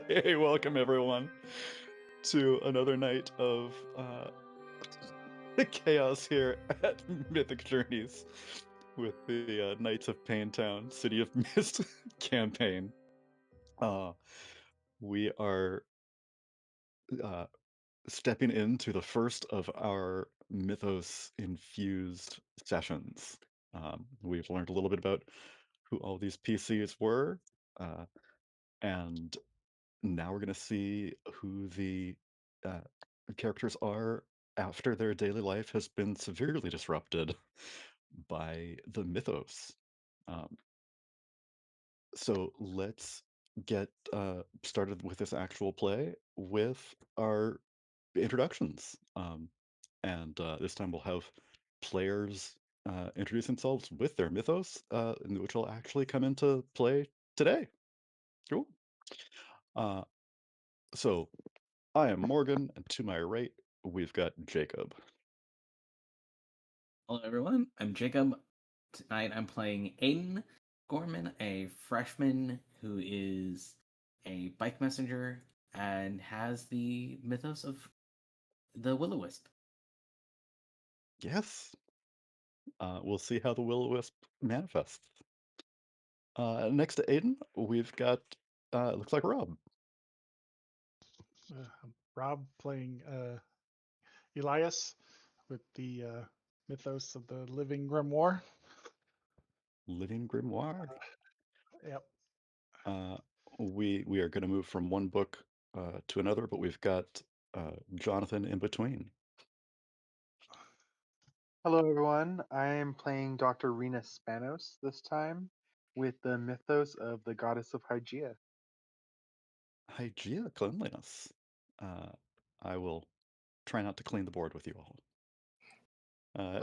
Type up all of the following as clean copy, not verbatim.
Hey, welcome everyone to another night of chaos here at Mythic Journeys with the Knights of Payne Town, City of Mist campaign. Uh, we are uh, stepping into the first of our mythos-infused sessions. We've learned a little bit about who all these PCs were, uh, and now we're going to see who the uh, characters are after their daily life has been severely disrupted by the mythos. Um, so let's get started with this actual play with our introductions. And this time we'll have players introduce themselves with their mythos, which will actually come into play today. Cool. Uh, so I am Morgan, and to my right, we've got Jacob. Hello, everyone. I'm Jacob. Tonight I'm playing Aiden Gorman, a freshman who is a bike messenger and has the mythos of the Will-O-Wisp. Yes, we'll see how the Will-O-Wisp manifests. Next to Aiden, we've got, looks like Rob. Rob playing Elias with the mythos of the living grimoire. Living Grimoire. Yep. We are going to move from one book to another, but we've got Jonathan in between. Hello, everyone. I am playing Dr. Rena Spanos this time with the mythos of the goddess of Hygeia. Hygeia cleanliness. I will try not to clean the board with you all.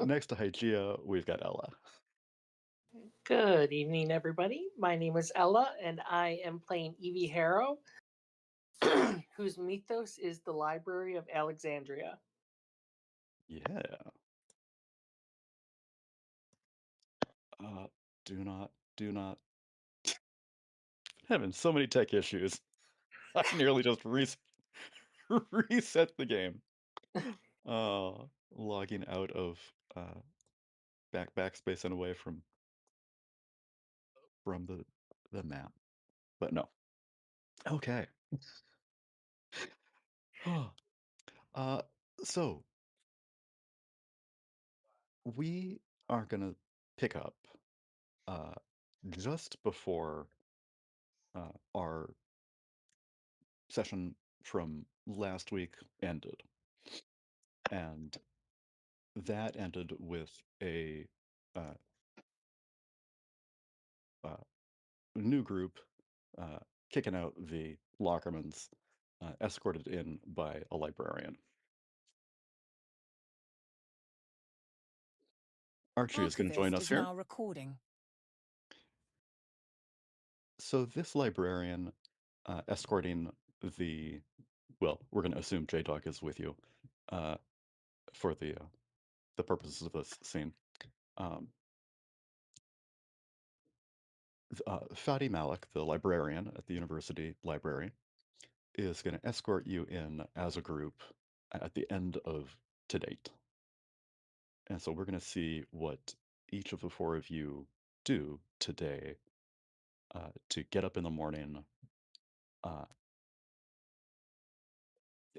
Next to Hygeia, we've got Ella. Good evening, everybody. My name is Ella, and I am playing Evie Harrow, whose mythos is the Library of Alexandria. Yeah. Do not. Having so many tech issues. I nearly just reset the game. Logging out of backspace and away from the map. But no. Okay. So we are gonna pick up just before our session from last week ended. And that ended with a new group kicking out the Lockermans, escorted in by a librarian. Archie is going to join us here. Now recording. So this librarian escorting the, well, we're going to assume J-Dog is with you for the purposes of this scene. Fadi Malik, the librarian at the university library, is going to escort you in as a group at the end of To Date. And so we're going to see what each of the four of you do today to get up in the morning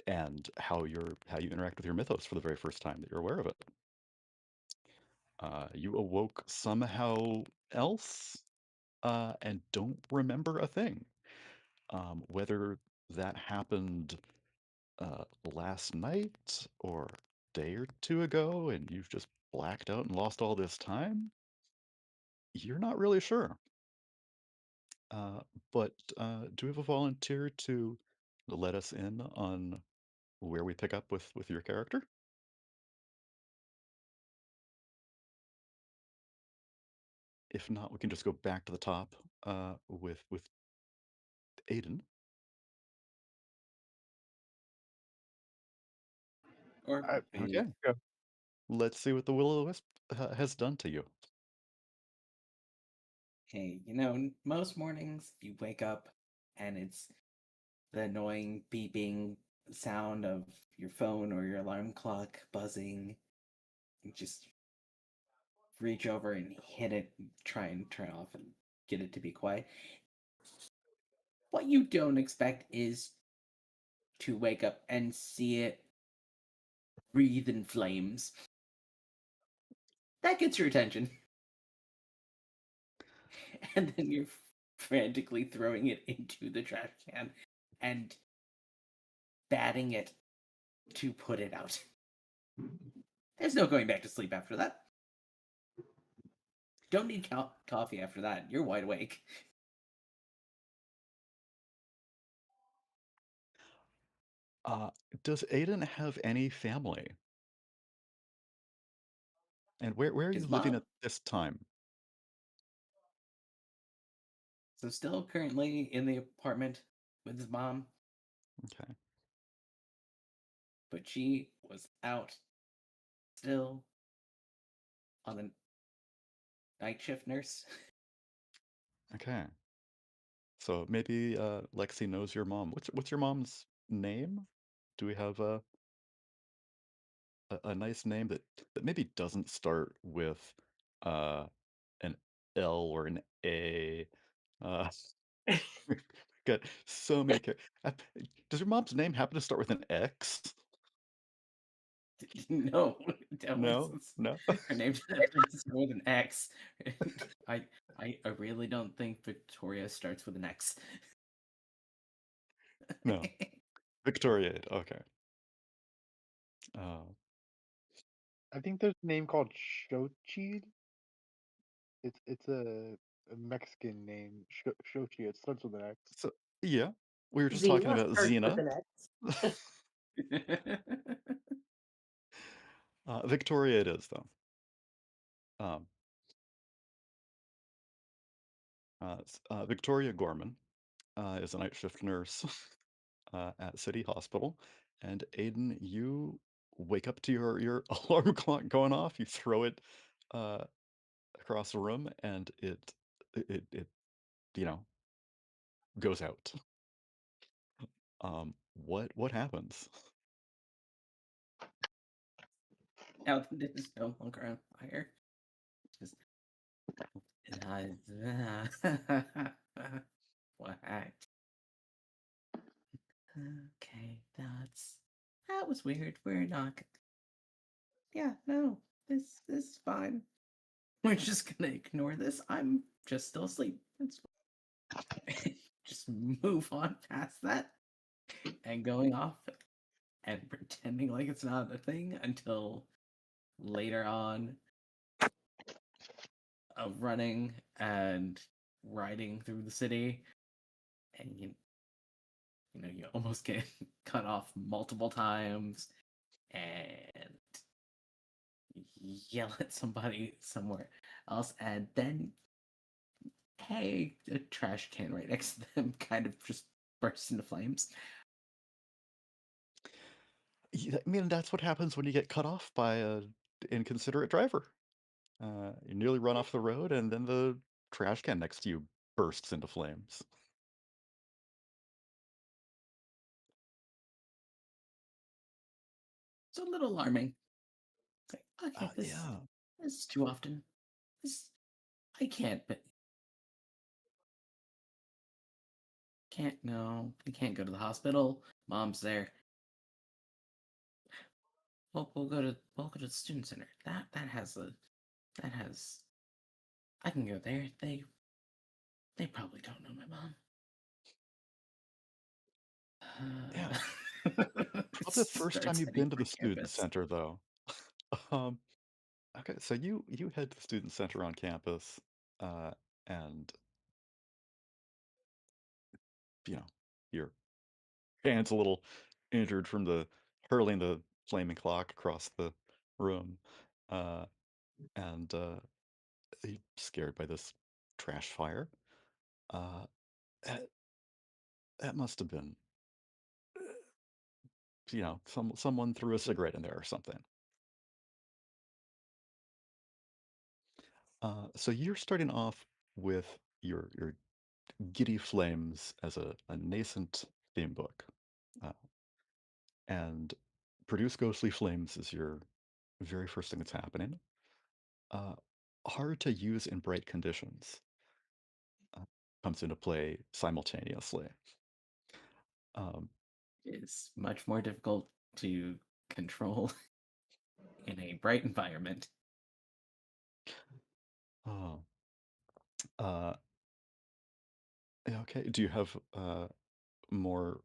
and how you interact with your mythos for the very first time that you're aware of it. You awoke somehow else and don't remember a thing. Whether that happened last night or a day or two ago and you've just blacked out and lost all this time, you're not really sure. But do we have a volunteer to let us in on where we pick up with your character? If not, we can just go back to the top with Aiden. Okay. Go. Let's see what the Will-O-Wisp has done to you. Hey, most mornings you wake up and it's the annoying beeping sound of your phone or your alarm clock buzzing. You just reach over and hit it, and try and turn off and get it to be quiet. What you don't expect is to wake up and see it breathe in flames. That gets your attention. And then you're frantically throwing it into the trash can and batting it to put it out. There's no going back to sleep after that. Don't need coffee after that. You're wide awake. Does Aiden have any family? And where are you His living mom. at this time? So still currently in the apartment with his mom, Okay. but she was out still on the night shift nurse. Okay. So maybe Lexi knows your mom. What's your mom's name? Do we have a nice name that maybe doesn't start with uh an L or an A? Uh, we've got so many Does your mom's name happen to start with an X? No, No, no, her name's starts with an X. I I really don't think Victoria starts with an X. no. Victoria. Okay. Uh, I think there's a name called Shochi. It's a Mexican name. Shochi. It starts with an X. so yeah, we were just talking Xena about starts with Xena. an X. Victoria it is though. Um, Victoria Gorman is a night shift nurse at City Hospital, and Aiden, you wake up to your alarm clock going off. You throw it uh, across the room, and it you know goes out. What happens? Now that it is no longer on fire. Just what? Okay, that was weird. We're not. Yeah, no, this is fine. We're just gonna ignore this. I'm just still asleep. It's fine. Just move on past that and going off and pretending like it's not a thing until later on of running and riding through the city, and you almost get cut off multiple times and yell at somebody somewhere else, and then hey, a trash can right next to them kind of just bursts into flames. Yeah, I mean, that's what happens when you get cut off by an inconsiderate driver. You nearly run off the road, and then the trash can next to you bursts into flames. It's a little alarming. It's like, okay, Yeah. this is too often. This I can't, but can't. No, we can't go to the hospital. Mom's there. We'll go to the student center. That has. I can go there. They probably don't know my mom. Yeah. Not the first time Starts you've heading been to for the student campus. center, though. Um, okay, so you head to the student center on campus, uh, and you know your hand's a little injured from the hurling the flaming clock across the room, uh, and you're scared by this trash fire. Uh, that, that must have been, someone threw a cigarette in there or something. So you're starting off with your giddy flames as a nascent theme book. And produce ghostly flames is your very first thing that's happening. Hard to use in bright conditions comes into play simultaneously. It's much more difficult to control in a bright environment. Oh. Okay. Do you have more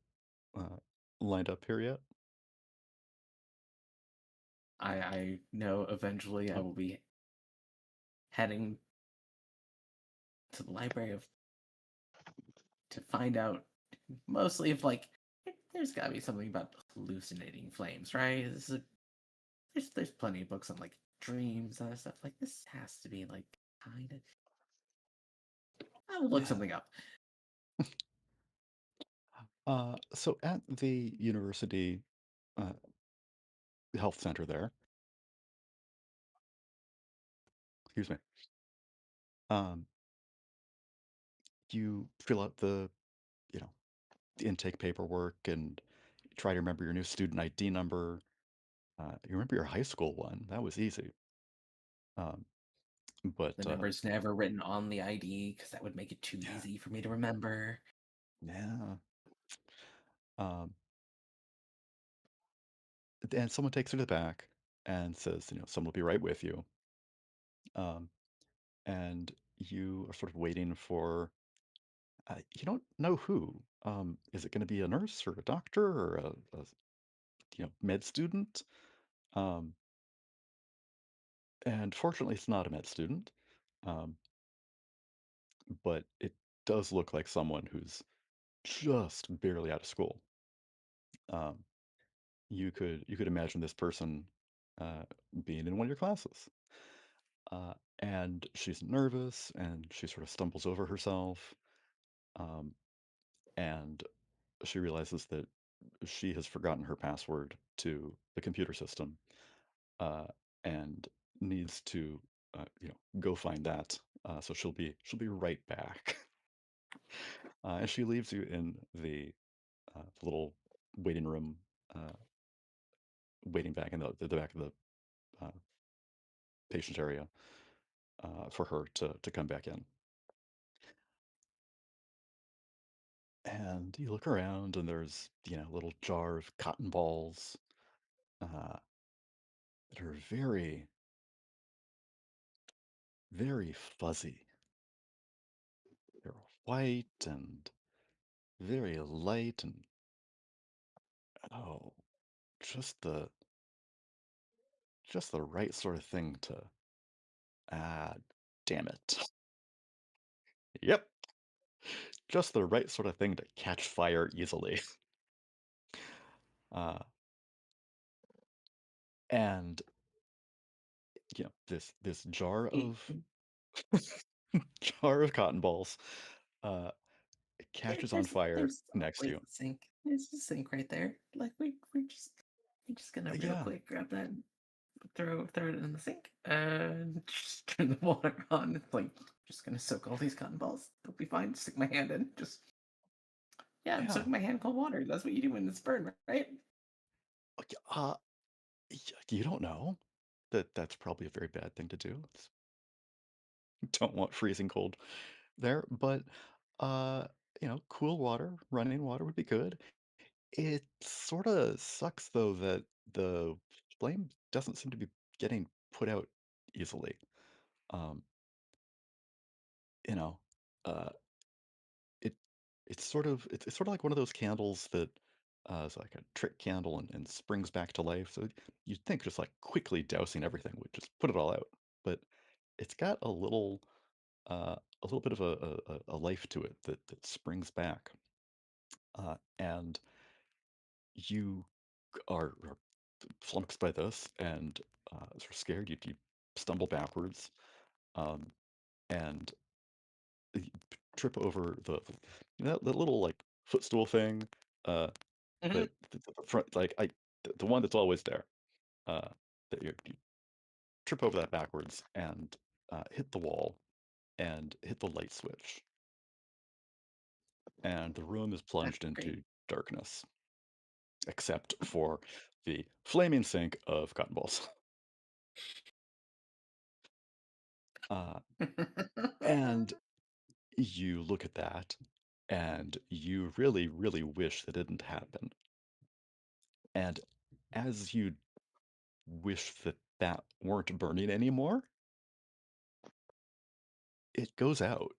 lined up here yet? I know eventually I Oh, will be heading to the library to find out mostly if there's got to be something about hallucinating flames, right? There's plenty of books on like dreams and stuff. Like this has to be like kind of. I will look yeah. something up. So at the university health center there, excuse me, you fill out the, you know, the intake paperwork and try to remember your new student ID number. You remember your high school one. That was easy. Um, but The number's never written on the ID because that would make it too yeah, easy for me to remember. yeah. And someone takes her to the back and says, someone will be right with you. And you are sort of waiting for, you don't know who. Is it going to be a nurse or a doctor or a med student? Um, and fortunately, it's not a med student, um, but it does look like someone who's just barely out of school. Um, you could imagine this person uh, being in one of your classes. And she's nervous and she sort of stumbles over herself. Um, and she realizes that she has forgotten her password to the computer system uh, and needs to, go find that. So she'll be right back. And she leaves you in the little waiting room, uh, waiting back in the back of the uh, patient area for her to come back in. And you look around, and there's a little jar of cotton balls that are very, very fuzzy. They're white and very light, and oh, just the just the right sort of thing to ah, damn it. Yep, just the right sort of thing to catch fire easily. Uh, and this jar of jar of cotton balls uh, catches on fire There's next to always you. the sink. There's the sink right there. Like we're just gonna real Yeah, quick grab that, and throw it in the sink, and just turn the water on. It's like just gonna soak all these cotton balls. It'll be fine. Stick my hand in. Just yeah, I'm yeah. soaking my hand in cold water. That's what you do when it's burned, right? Okay, you don't know that's probably a very bad thing to do. Don't want freezing cold there, but uh, cool water, running water would be good. It sort of sucks though that the flame doesn't seem to be getting put out easily. Um, you know, uh, it it's sort of like one of those candles that is like a trick candle and springs back to life. So you'd think just like quickly dousing everything would just put it all out, but it's got a little bit of a life to it that springs back, and you are flummoxed by this and sort of scared. You stumble backwards um, and you trip over that little like footstool thing uh, Mhm. that the front like the one that's always there. Uh, that you trip over that backwards and hit the wall and hit the light switch, and the room is That's plunged into great. darkness, except for the flaming sink of cotton balls. And you look at that, and you really, really wish that didn't happen. And as you wish that that weren't burning anymore, it goes out.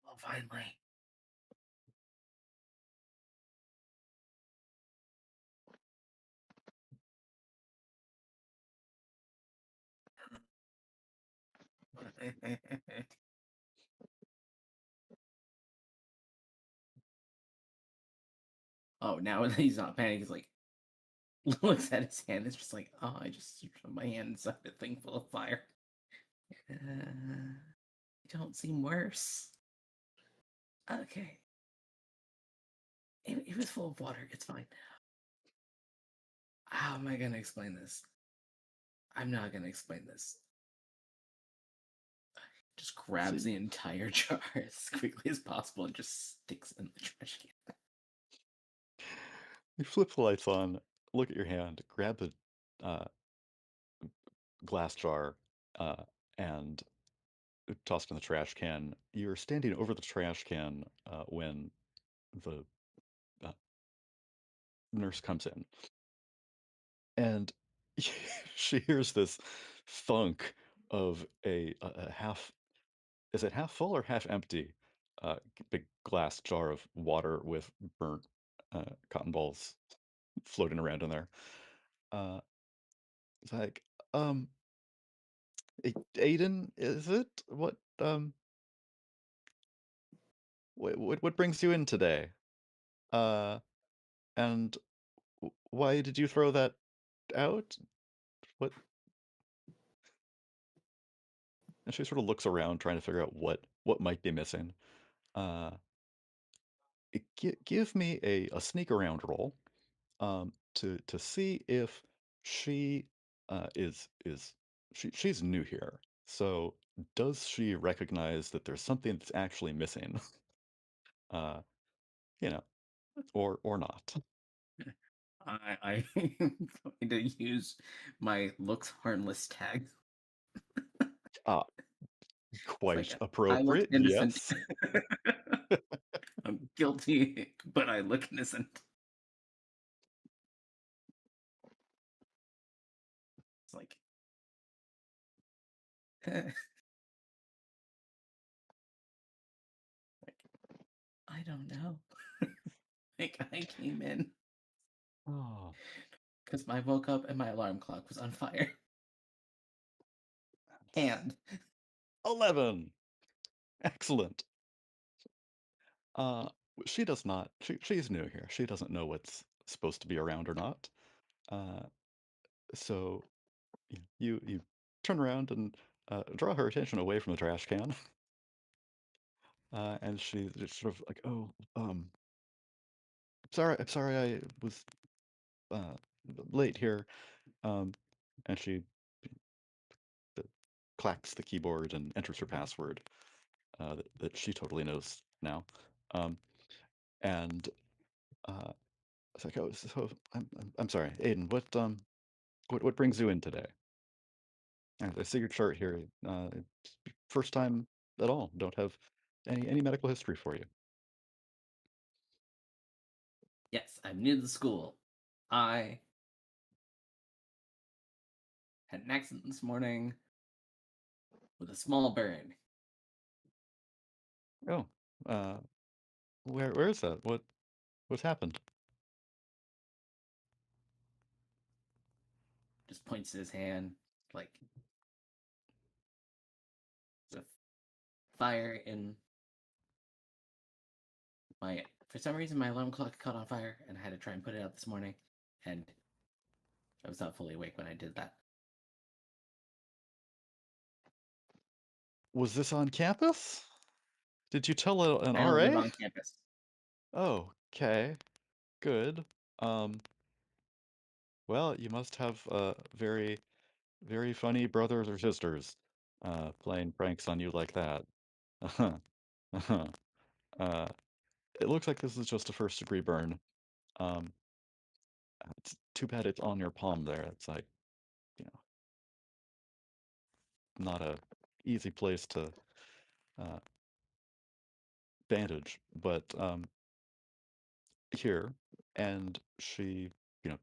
Oh, finally. Oh, now he's not panicking. He's like, looks at his hand. It's just like, oh, I just put my hand inside a thing full of fire. You don't seem worse. Okay. It was full of water. It's fine. How am I going to explain this? I'm not going to explain this. Just grabs the entire jar as quickly as possible and just sticks it in the trash can. You flip the lights on, look at your hand, grab the glass jar, and toss it in the trash can. You're standing over the trash can when the uh, nurse comes in, and she hears this thunk of a half. Is it half full or half empty? Big glass jar of water with burnt cotton balls floating around in there. Uh, it's like, Aiden, is it? What brings you in today? Uh, and why did you throw that out? What? And she sort of looks around, trying to figure out what might be missing. Uh, give me a sneak around roll, to see if she she's new here. So does she recognize that there's something that's actually missing? Uh, you know, or not. I'm going to use my looks harmless tag. Ah, It's quite like, I look appropriate, innocent. yes. I'm guilty, but I look innocent. It's like, I don't know. Like, I came in Oh, because I woke up and my alarm clock was on fire. And 11. Excellent. Uh, she does not. She's new here. She doesn't know what's supposed to be around or not. So you turn around and draw her attention away from the trash can. And she's just sort of like, oh, I'm sorry I was uh, late here. Um, and she uh, clacks the keyboard and enters her password that she totally knows now. And it's like, oh, so I'm sorry, Aiden. What brings you in today? I see your chart here. It's first time at all. Don't have any medical history for you. yes, I'm new to the school. I had an accident this morning with a small burn. Oh, where is that? What's happened? Just points to his hand, like, the fire in my. For some reason, my alarm clock caught on fire, and I had to try and put it out this morning. And I was not fully awake when I did that. Was this on campus? Did you tell an I don't live RA? on campus. Oh, okay, good. Well, you must have very very funny brothers or sisters playing pranks on you like that. Uh-huh. Uh-huh. Uh, it looks like this is just a first degree burn. Um, it's too bad it's on your palm there. It's like, you know, not a easy place to uh, bandage, but here, and she, you know,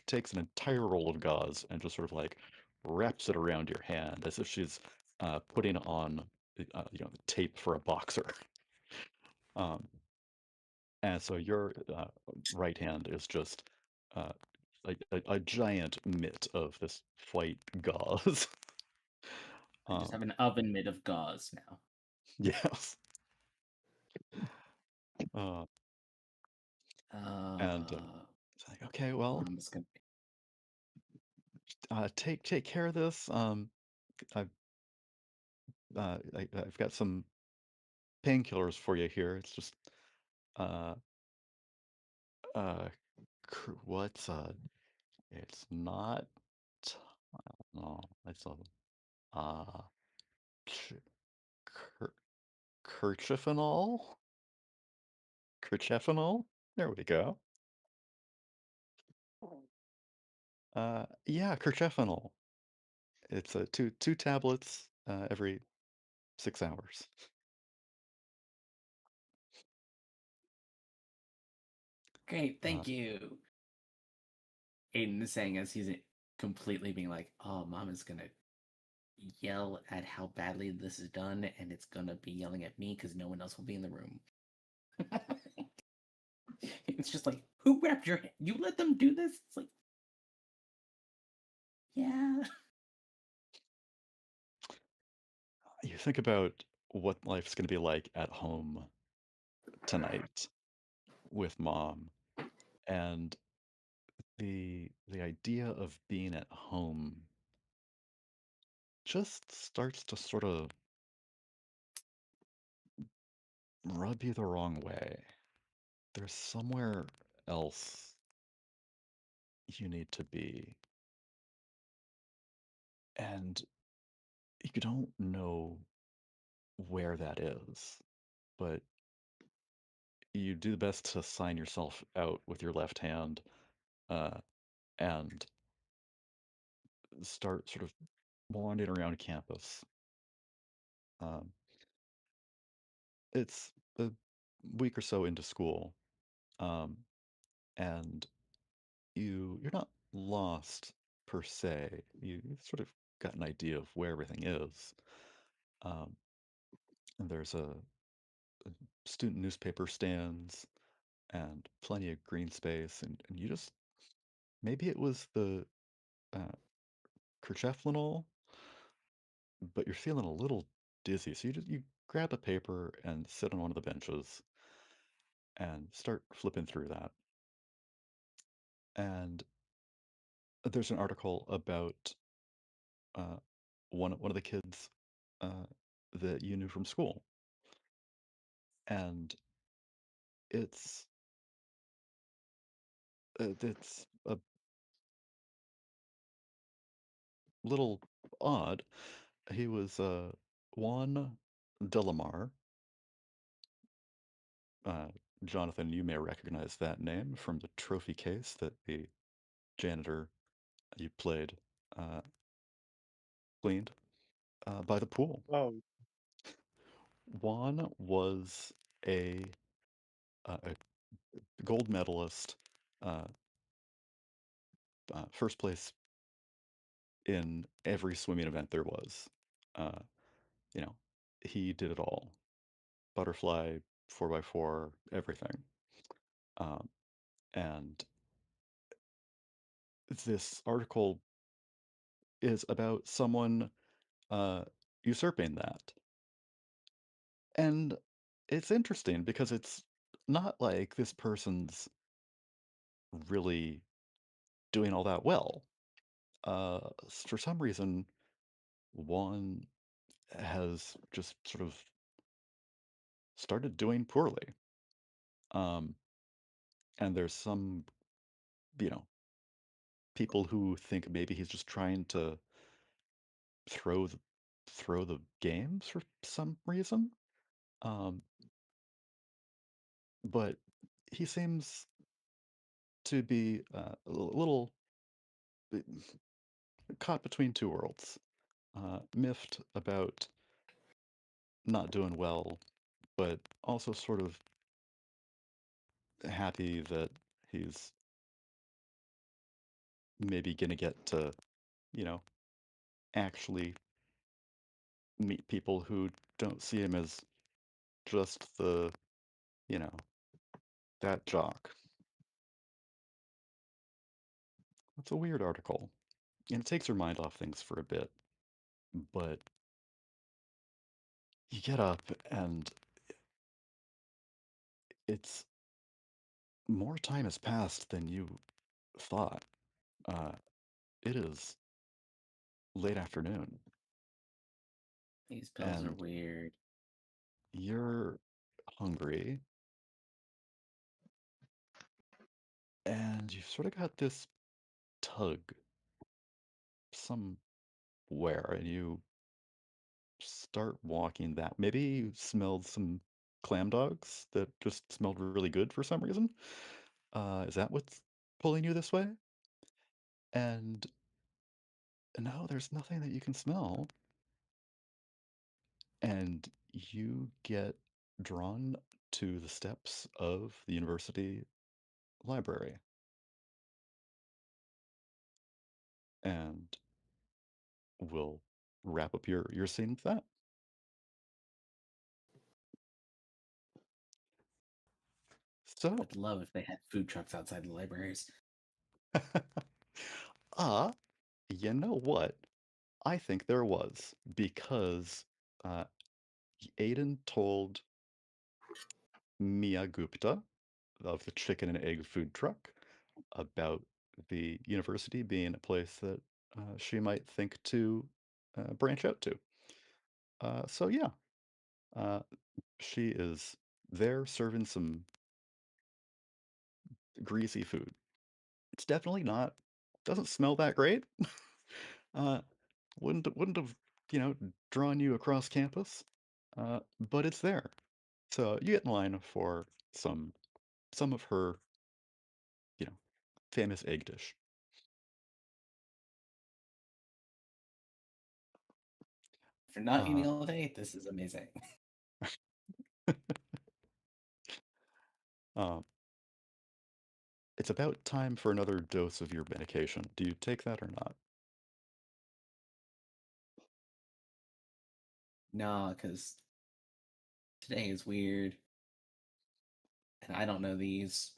takes an entire roll of gauze and just sort of like wraps it around your hand as if she's putting on, the tape for a boxer. Um, and so your right hand is just uh, a giant mitt of this white gauze. I just have an oven mitt of gauze now. Yes. Uh, and it's like, okay, well, I'm just gonna. take care of this. I've I've got some painkillers for you here. It's just uh uh what's it's not no, it's a uh ch- ker- kerchifanol? Kerchefanol? There we go. Yeah, kerchefanol. It's two tablets every 6 hours. Great, Uh, thank you. Aiden is saying as he's completely being like, "Oh, mom is gonna yell at how badly this is done, and it's gonna be yelling at me because no one else will be in the room." It's just like, who wrapped your hand? You let them do this? It's like, yeah. you think about what life's going to be like at home tonight with mom, and the idea of being at home just starts to sort of rub you the wrong way. There's somewhere else you need to be, and you don't know where that is, but you do the best to sign yourself out with your left hand uh, and start sort of wandering around campus. Um, it's a week or so into school, um, and you're not lost per se. You sort of got an idea of where everything is. Um, and there's a student newspaper stands and plenty of green space, and you just maybe it was the uh, kercheflinol, but you're feeling a little dizzy, so you grab a paper and sit on one of the benches and start flipping through that. And there's an article about uh, one of the kids uh, that you knew from school, and it's it's a little odd. He was Juan Delamar. Uh, Jonathan, you may recognize that name from the trophy case that the janitor you played uh, cleaned by the pool. Oh, Juan was a, a gold medalist, uh, first place in every swimming event there was. Uh, you know, he did it all. Butterfly, 4x4, everything. Um, and this article is about someone usurping that. And it's interesting because it's not like this person's really doing all that well. For some reason, one has just sort of started doing poorly. Um, and there's some, you know, people who think maybe he's just trying to throw the games for some reason. Um, but he seems to be a little caught between two worlds. Miffed about not doing well, but also sort of happy that he's maybe gonna get to, you know, actually meet people who don't see him as just the, you know, that jock. It's a weird article, and it takes your mind off things for a bit, but you get up and it's more time has passed than you thought. Uh, it is late afternoon, These pills are and weird. you're hungry, and you've sort of got this tug somewhere, and you start walking that. Maybe you smelled some clam dogs that just smelled really good for some reason. Is that what's pulling you this way? And no, there's nothing that you can smell. And you get drawn to the steps of the university library. And we'll wrap up your scene with that. So, I'd love if they had food trucks outside the libraries. uh, you know what? I think there was because uh, Aiden told Mia Gupta of the chicken and egg food truck about the university being a place that she might think to branch out to. So yeah, uh, she is there serving some greasy food. It's definitely not, doesn't smell that great. uh, wouldn't have, you know, drawn you across campus, but it's there. So you get in line for some of her, you know, famous egg dish. For not Uh, eating all day, this is amazing. um, it's about time for another dose of your medication. Do you take that or not? No, because today is weird, and I don't know these,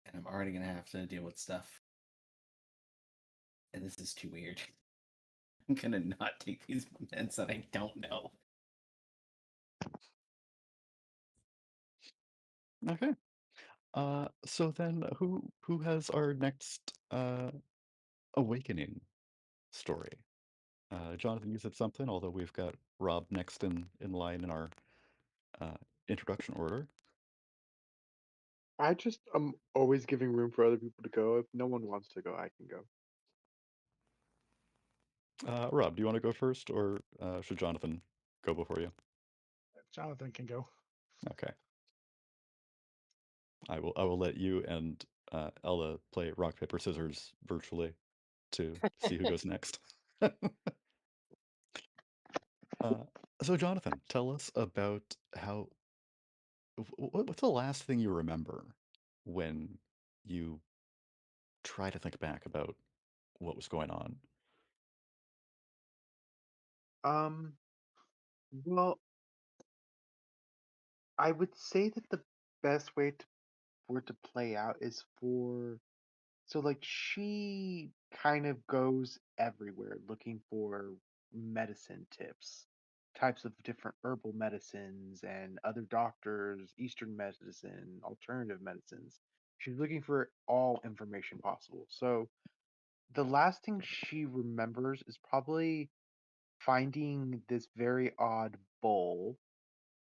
and I'm already gonna have to deal with stuff, and this is too weird. I'm gonna not take these meds that I don't know. Okay. So then who has our next awakening story? Jonathan, you said something, although we've got Rob next in line in our uh, introduction order. I just am always giving room for other people to go. If no one wants to go, I can go. Rob, do you want to go first, or should Jonathan go before you? Jonathan can go. Okay. I will let you and Ella play rock, paper, scissors virtually to see who goes next. uh, so Jonathan, tell us about how what's the last thing you remember when you try to think back about what was going on? Um, well, I would say that the best way for it to play out is for so like she kind of goes everywhere looking for medicine tips, types of different herbal medicines and other doctors, Eastern medicine, alternative medicines. She's looking for all information possible. So the last thing she remembers is probably finding this very odd bowl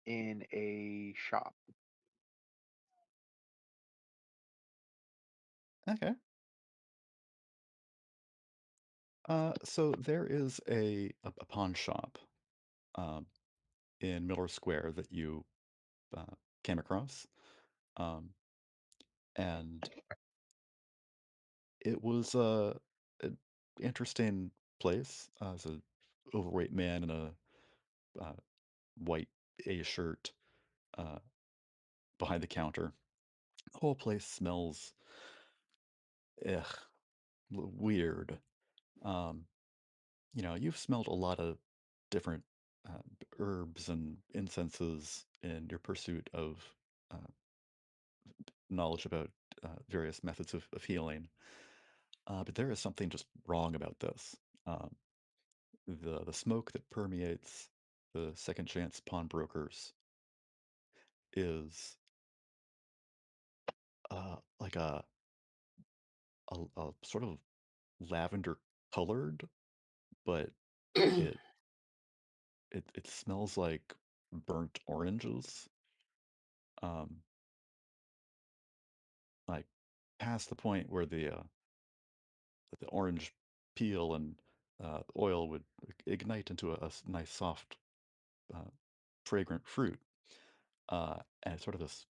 in a shop. Okay. So there is a pawn shop um, in Miller Square that you uh, came across, um, and it was an interesting place. As a overweight man in a uh, white A shirt uh, behind the counter. The whole place smells ugh, weird. Um, you've smelled a lot of different uh, herbs and incenses in your pursuit of uh, knowledge about various methods of healing. But there is something just wrong about this. Um, the smoke that permeates the second chance pawnbrokers is like a sort of lavender colored, but it it smells like burnt oranges. Um, like past the point where the orange peel and oil would ignite into a nice soft uh, fragrant fruit, and it's sort of this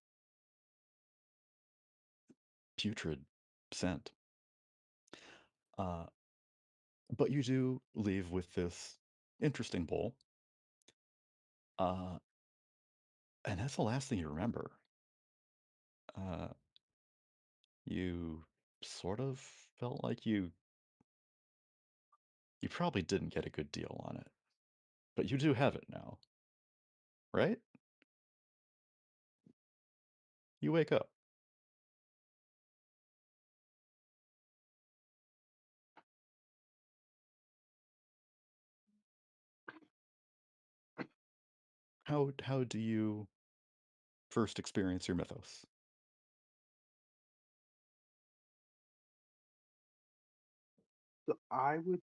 putrid scent. Uh, but you do leave with this interesting bowl, uh, and that's the last thing you remember. Uh, you sort of felt like you probably didn't get a good deal on it, but you do have it now, right? You wake up. How do you first experience your mythos? So I would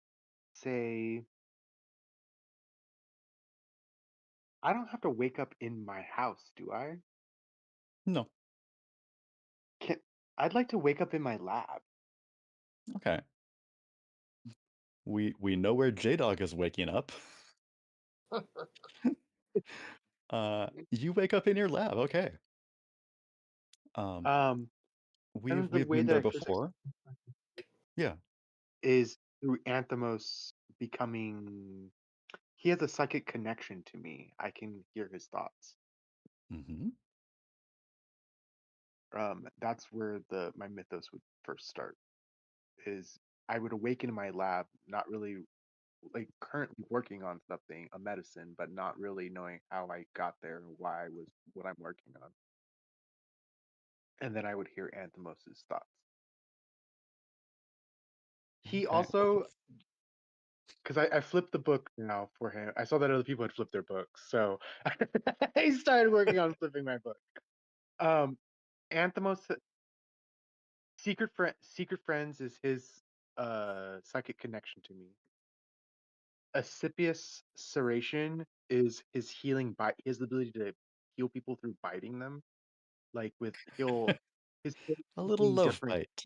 say I don't have to wake up in my house, do I? No. Can I'd like to wake up in my lab. Okay. We know where J-Dog is waking up. You wake up in your lab. Okay. Um, Um, we've and the we've way been that there I first before. Yeah. is through Anthemos becoming. He has a psychic connection to me. I can hear his thoughts. Mm-hmm. That's where the my mythos would first start. Is I would awaken in my lab, not really like currently working on something, a medicine, but not really knowing how I got there and why I was what I'm working on. And then I would hear Anthemos's thoughts. He Okay. Well, also, because I flipped the book now for him. I saw that other people had flipped their books, so I started working on flipping my book. Um, Anthemos, Secret Friends is his psychic connection to me. Asclepius Serration is his healing bite. His ability to heal people through biting them, like with he'll his a little being love different, bite.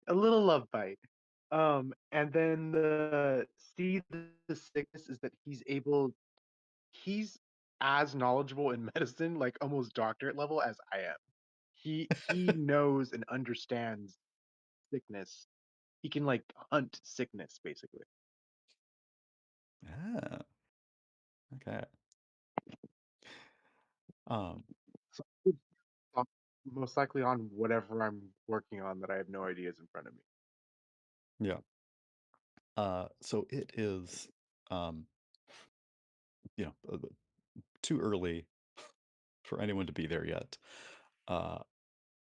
a little love bite. And then the sickness is that he's as knowledgeable in medicine, like almost doctorate level as I am. He knows and understands sickness. He can like hunt sickness basically. Ah, okay. Um, So most likely on whatever I'm working on that I have no idea is in front of me. yeah. So it is, um, you know, too early for anyone to be there yet. Uh,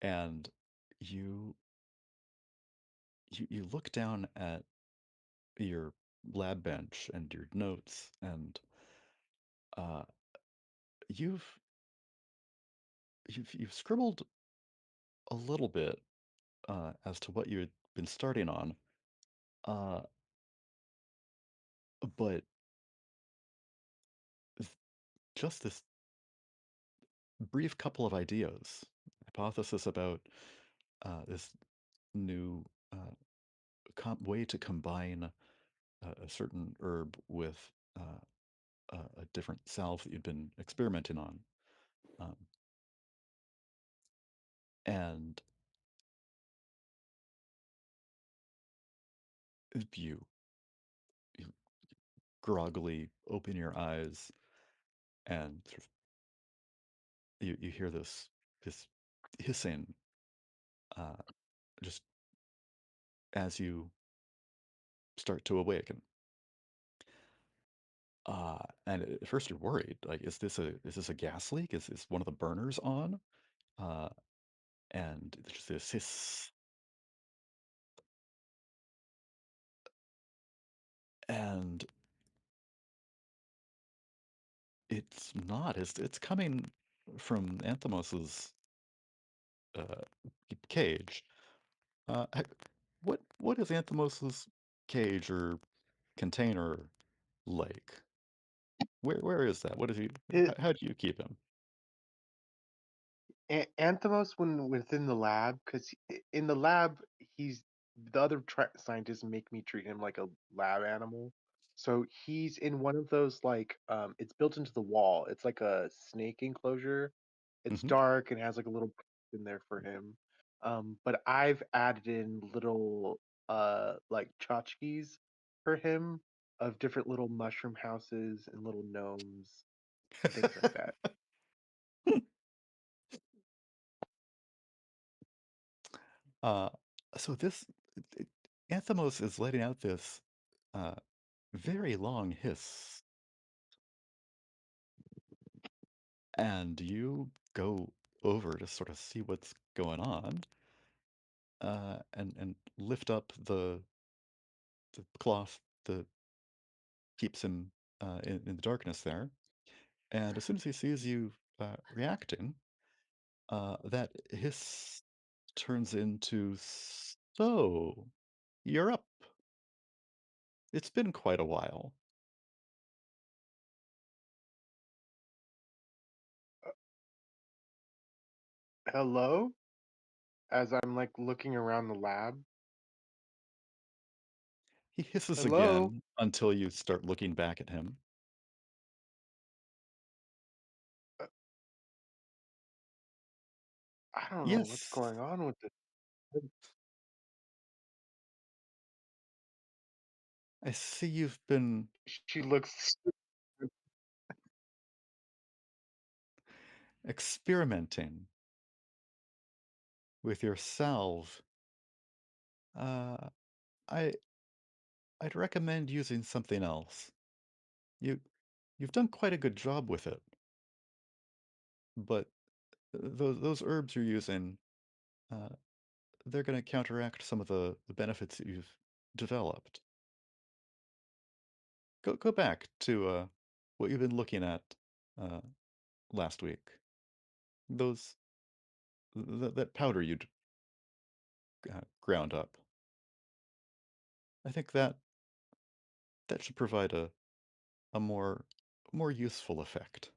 and you you look down at your lab bench and your notes, and uh, you've you've scribbled a little bit as to what you had been starting on, uh, but just this brief couple of ideas, hypothesis about this new way to combine a certain herb with a different salve that you'd been experimenting on. Um, and you, you groggily open your eyes and sort of you hear this hissing uh, just as you start to awaken. And at first you're worried, like, is this a gas leak? Is one of the burners on? Uh, and there's just this hiss, and it's not. It's coming from Anthemos's uh, cage. What is Anthemos's cage or container like? Where is that? What is he? It, How do you keep him? Anthemos, when within the lab, because in the lab, he's the other scientists make me treat him like a lab animal. So he's in one of those like it's built into the wall. It's like a snake enclosure. It's Hmm. dark and has like a little in there for him. But I've added in little like tchotchkes for him of different little mushroom houses and little gnomes and things like that. uh, so this it- Anthemos is letting out this uh, very long hiss, and you go over to sort of see what's going on, and lift up the cloth that keeps him in the darkness there. And as soon as he sees you reacting, that hiss turns into, so you're up. It's been quite a while. Hello? As I'm like looking around the lab. He hisses Hello? again until you start looking back at him. Uh, I don't know what's Yes, going on with this. I see you've been She looks. experimenting with your salve. Uh, I I'd recommend using something else. You you've done quite a good job with it, but those herbs you're using, uh, they're going to counteract some of the benefits that you've developed. Go back to what you've been looking at uh, last week. Those that powder you'd ground up. I think that should provide a more useful effect.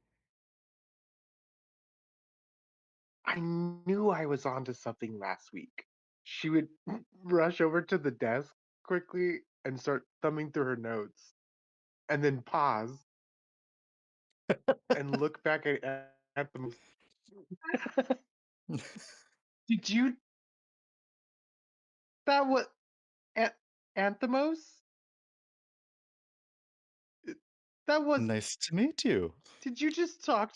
I knew I was onto something last week. She would rush over to the desk quickly and start thumbing through her notes, and then pause and look back at them. Did you? That was An- Anthemos? That was. Nice to meet you. Did you just talk?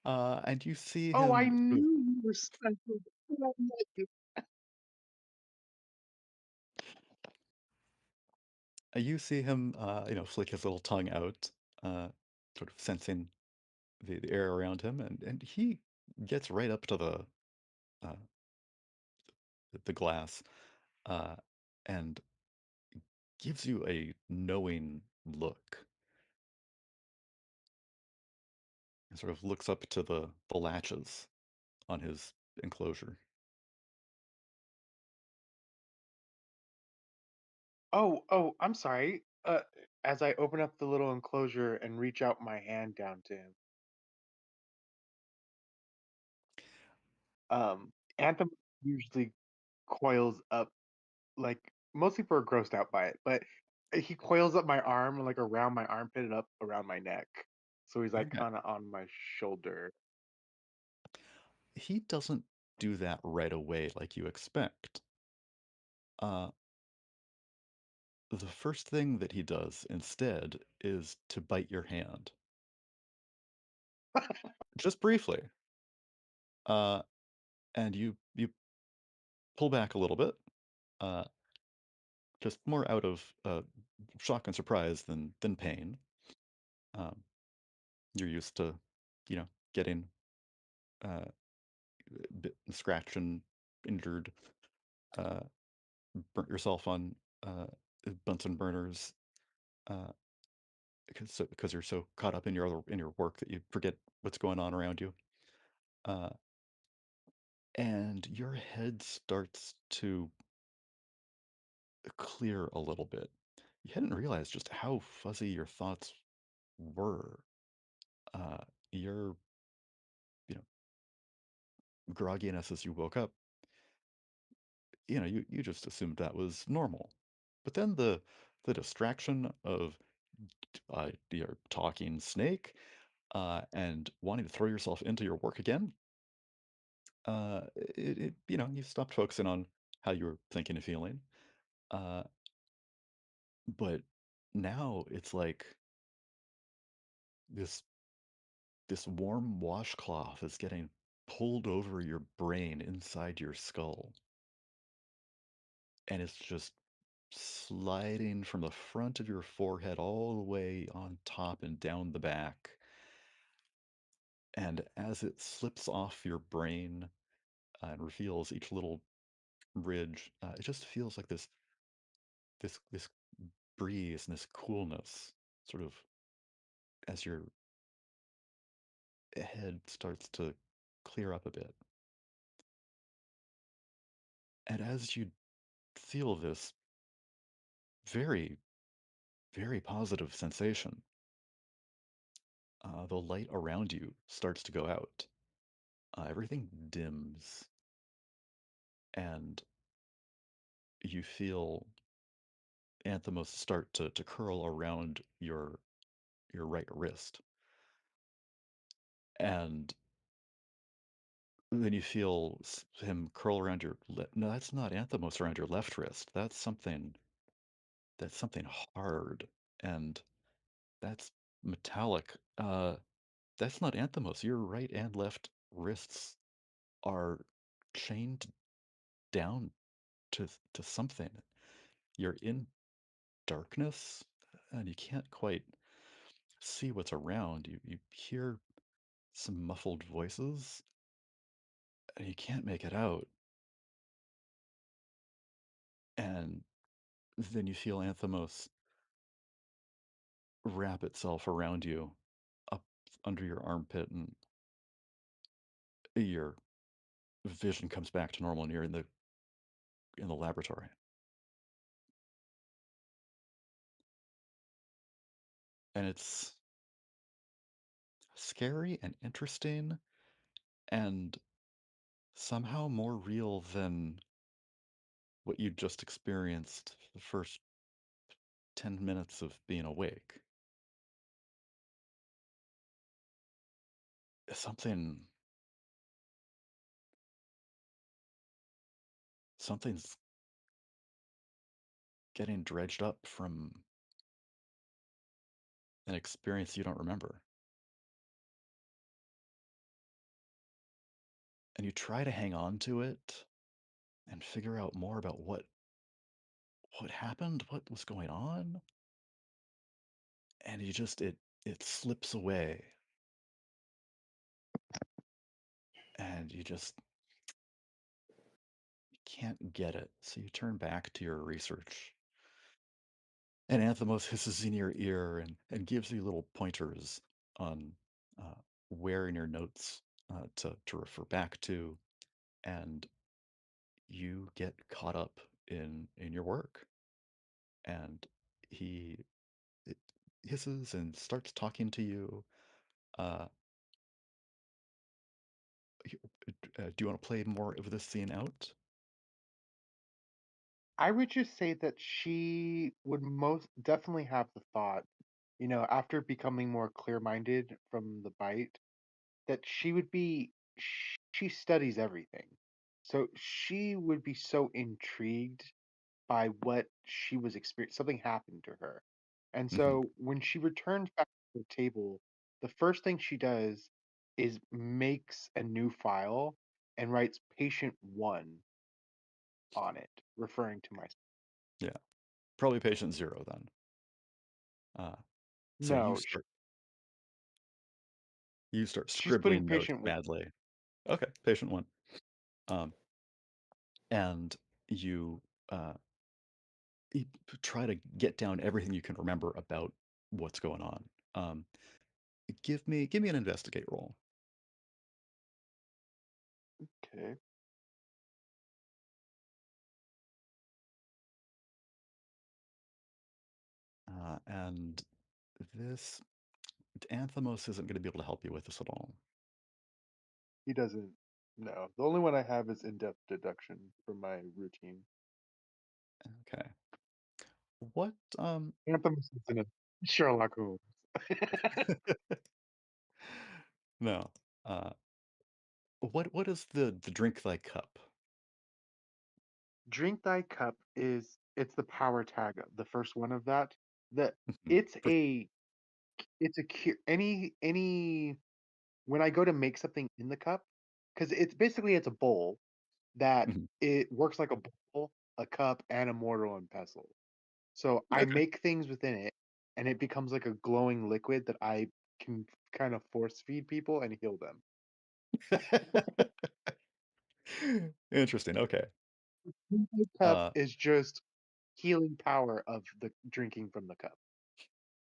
And you see Oh, I him. knew you were special. I met you. You see him, flick his little tongue out, sort of sensing the air around him, and he gets right up to uh, the glass, uh, and gives you a knowing look, and sort of looks up to the latches on his enclosure. Oh, I'm sorry. As I open up the little enclosure and reach out my hand down to him. Anthem usually coils up, like mostly for grossed out by it, but he coils up my arm, like around my armpit and up around my neck. So he's like Okay. kind of on my shoulder. He doesn't do that right away like you expect. The first thing that he does instead is to bite your hand. Just briefly. And you pull back a little bit, uh, just more out of shock and surprise than pain. Um, you're used to, getting uh, bit scratched and injured, uh, burnt yourself on uh, Bunsen burners, uh, because you're so caught up in your work that you forget what's going on around you. Uh, and your head starts to clear a little bit. You hadn't realized just how fuzzy your thoughts were. Uh, your, you know, grogginess as you woke up, you just assumed that was normal. But then the distraction of your talking snake and wanting to throw yourself into your work again, you stopped focusing on how you were thinking and feeling. Uh, but now it's like this this warm washcloth is getting pulled over your brain inside your skull. And it's just sliding from the front of your forehead all the way on top and down the back. And as it slips off your brain and reveals each little ridge, it just feels like this breeze and this coolness, sort of as your head starts to clear up a bit. And as you feel this very, very positive sensation, the light around you starts to go out. Everything dims, and you feel Anthemos start to curl around your right wrist. And then you feel him curl around your left. No, that's not Anthemos around your left wrist. That's something hard, and that's metallic. That's not Anthemos. Your right and left wrists are chained down to something. You're in darkness, and you can't quite see what's around. You hear some muffled voices, and you can't make it out. And then you feel Anthemos wrap itself around you up under your armpit, and your vision comes back to normal, and you're in the laboratory. And it's scary and interesting and somehow more real than what you just experienced the first 10 minutes of being awake. Something something's getting dredged up from an experience you don't remember. And you try to hang on to it and figure out more about what happened, what was going on, and it slips away, and you just can't get it. So you turn back to your research. And Anthemos hisses in your ear and gives you little pointers on uh, where in your notes to refer back to, and you get caught up in your work. And he it hisses and starts talking to you. Uh, do you want to play more of this scene out? I would just say that she would most definitely have the thought, after becoming more clear-minded from the bite, that she would be she studies everything. So she would be so intrigued by what she was experiencing. Something happened to her. And Mhm. so when she returns back to the table, the first thing she does is makes a new file and writes patient 1 on it, referring to myself. Yeah, probably patient 0 then. Uh, so No, you start she's putting scribbling notes patient 1. madly. Okay, patient 1. Um, and you, uh, you try to get down everything you can remember about what's going on. Um, give me an investigate roll. Okay. And this Anthemos isn't going to be able to help you with this at all. He doesn't. No. The only one I have is in-depth deduction from my routine. Okay. What Anthem is in a Sherlock Holmes. no. What is the drink thy cup? Drink Thy Cup it's the power tag, the first one of that. That Mhm. it's a any when I go to make something in the cup, because it's a bowl that Mhm. it works like a bowl, a cup, and a mortar and pestle. So I Okay. make things within it, and it becomes like a glowing liquid that I can kind of force feed people and heal them. Interesting. Okay. Drink Thy Cup Uh, is just healing power of the drinking from the cup.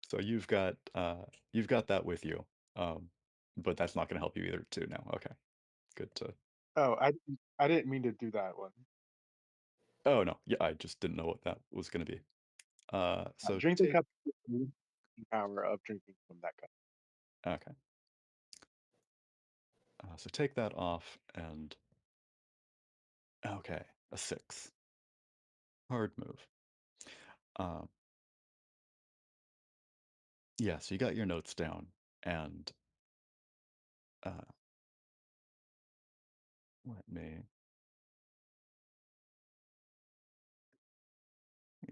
so you've got that with you. Um, but that's not going to help you either too now. Okay. Good to Oh, I didn't mean to do that one. Oh no. Yeah, I just didn't know what that was going to be. So Drink the take cup is the healing power of drinking from that cup. okay. So take that off and okay, a 6. Hard move. Um, yeah, so you got your notes down and uh let me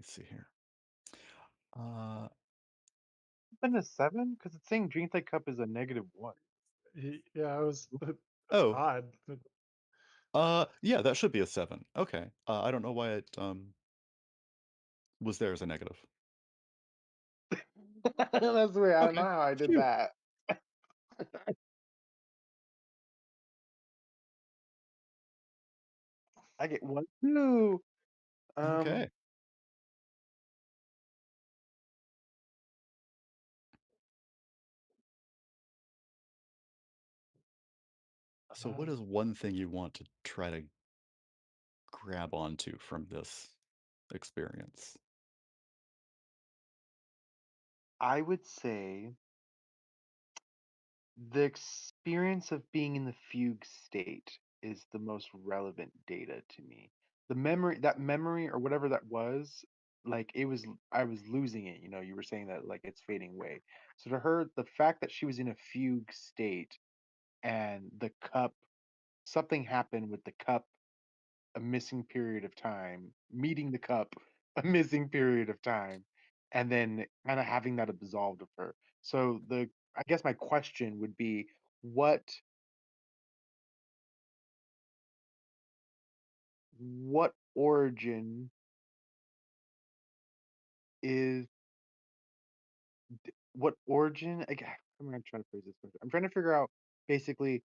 see here. Uh Been a 7 because it's saying drink that cup is a -1. Yeah, it was that's oh, odd. yeah, that should be a 7. Okay. I don't know why it was there as a negative. That's weird. I don't know Okay. how I did Phew. that. I get 1, 2. Okay. Um, So what is one thing you want to try to grab onto from this experience? I would say the experience of being in the fugue state is the most relevant data to me. That memory or whatever that was, like I was losing it. You were saying that like it's fading away. So to her, the fact that she was in a fugue state and the cup, something happened with the cup, a missing period of time, meeting the cup, a missing period of time, and then kind of having that absolved of her. So I guess my question would be, what what origin is what origin? I'm gonna try to phrase this question. I'm trying to figure out basically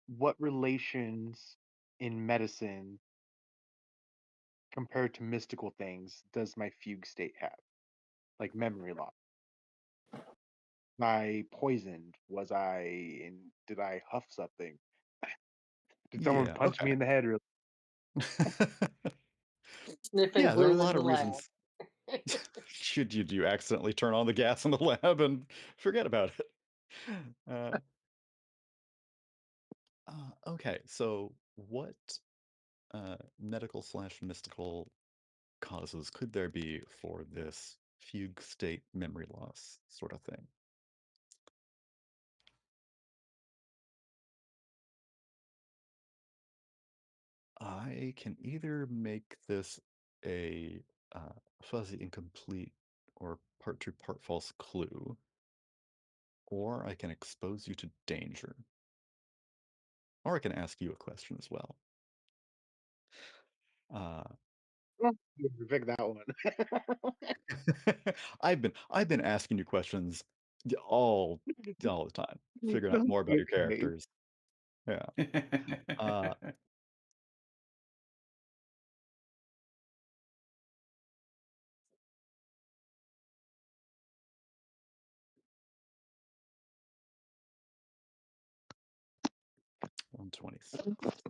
what relations in medicine compared to mystical things does my fugue state have? Like memory loss. I poisoned? Did I huff something? Did someone Yeah, punch me okay. in the head? Really? Sniffing Yeah, there are a glue in lot the of lab. reasons. Should you accidentally turn on the gas in the lab and forget about it? Uh, okay, so what? medical / mystical causes could there be for this fugue state memory loss sort of thing? I can either make this a fuzzy incomplete or part true, part false clue, or I can expose you to danger. Or I can ask you a question as well. Pick that one. I've been asking you questions all the time, figuring out more about your characters. Yeah. 126.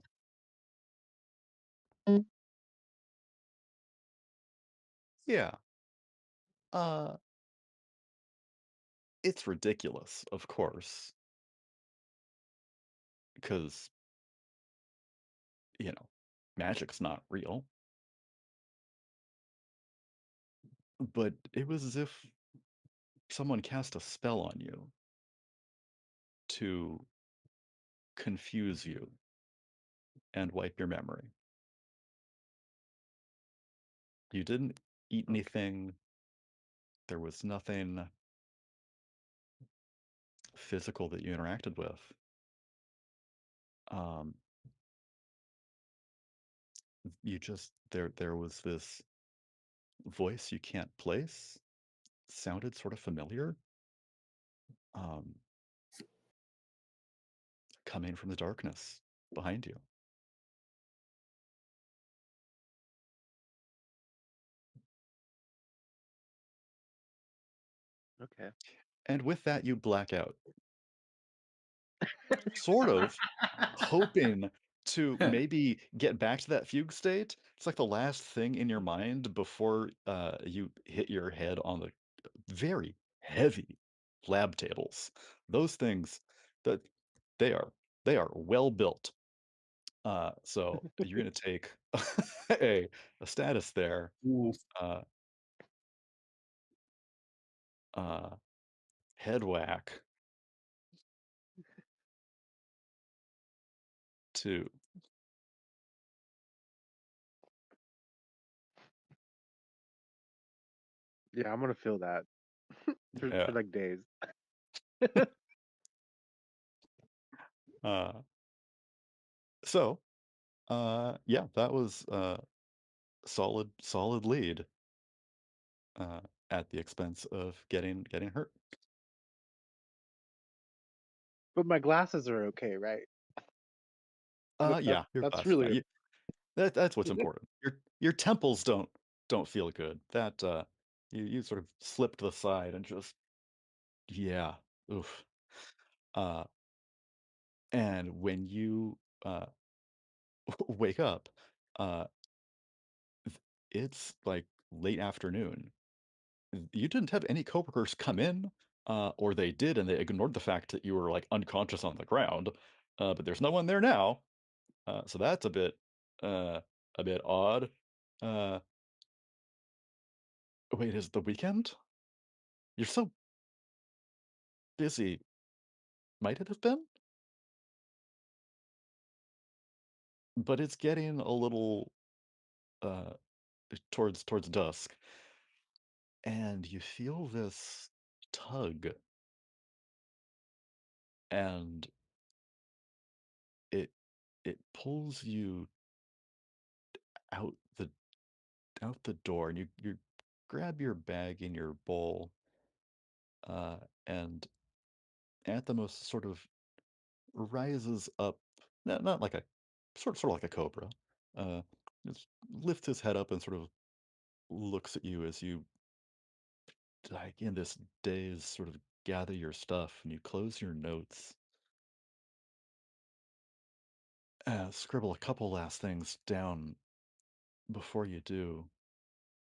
Yeah. It's ridiculous, of course, because, magic's not real. But it was as if someone cast a spell on you to confuse you and wipe your memory. You didn't eat anything. There was nothing physical that you interacted with. There was this voice you can't place, sounded sort of familiar, coming from the darkness behind you. Okay. And with that, you black out. Sort of hoping to maybe get back to that fugue state. It's like the last thing in your mind before you hit your head on the very heavy lab tables. Those things that they are well built. So you're gonna take a status there. Uh, Head whack 2. Yeah, I'm gonna feel that Yeah. for like days. Uh, so yeah, that was solid lead at the expense of getting hurt. But my glasses are okay, right? Yeah, your That's glasses. really That's what's important. Your temples don't feel good. That you sort of slip to the side and just yeah, oof. Uh, and when you wake up, uh, it's like late afternoon. You didn't have any coworkers come in, or they did, and they ignored the fact that you were like unconscious on the ground. But there's no one there now, so that's uh, a bit odd. Uh, Wait, is the weekend? You're so busy. Might it have been? But it's getting a little uh towards dusk, and you feel this tug, and it it pulls you out the door, and you grab your bag in your bowl, and Anthemos sort of rises up, not like a sort of like a cobra, uh, just lifts his head up and sort of looks at you as you, like in this daze, sort of gather your stuff and you close your notes, scribble a couple last things down before you do,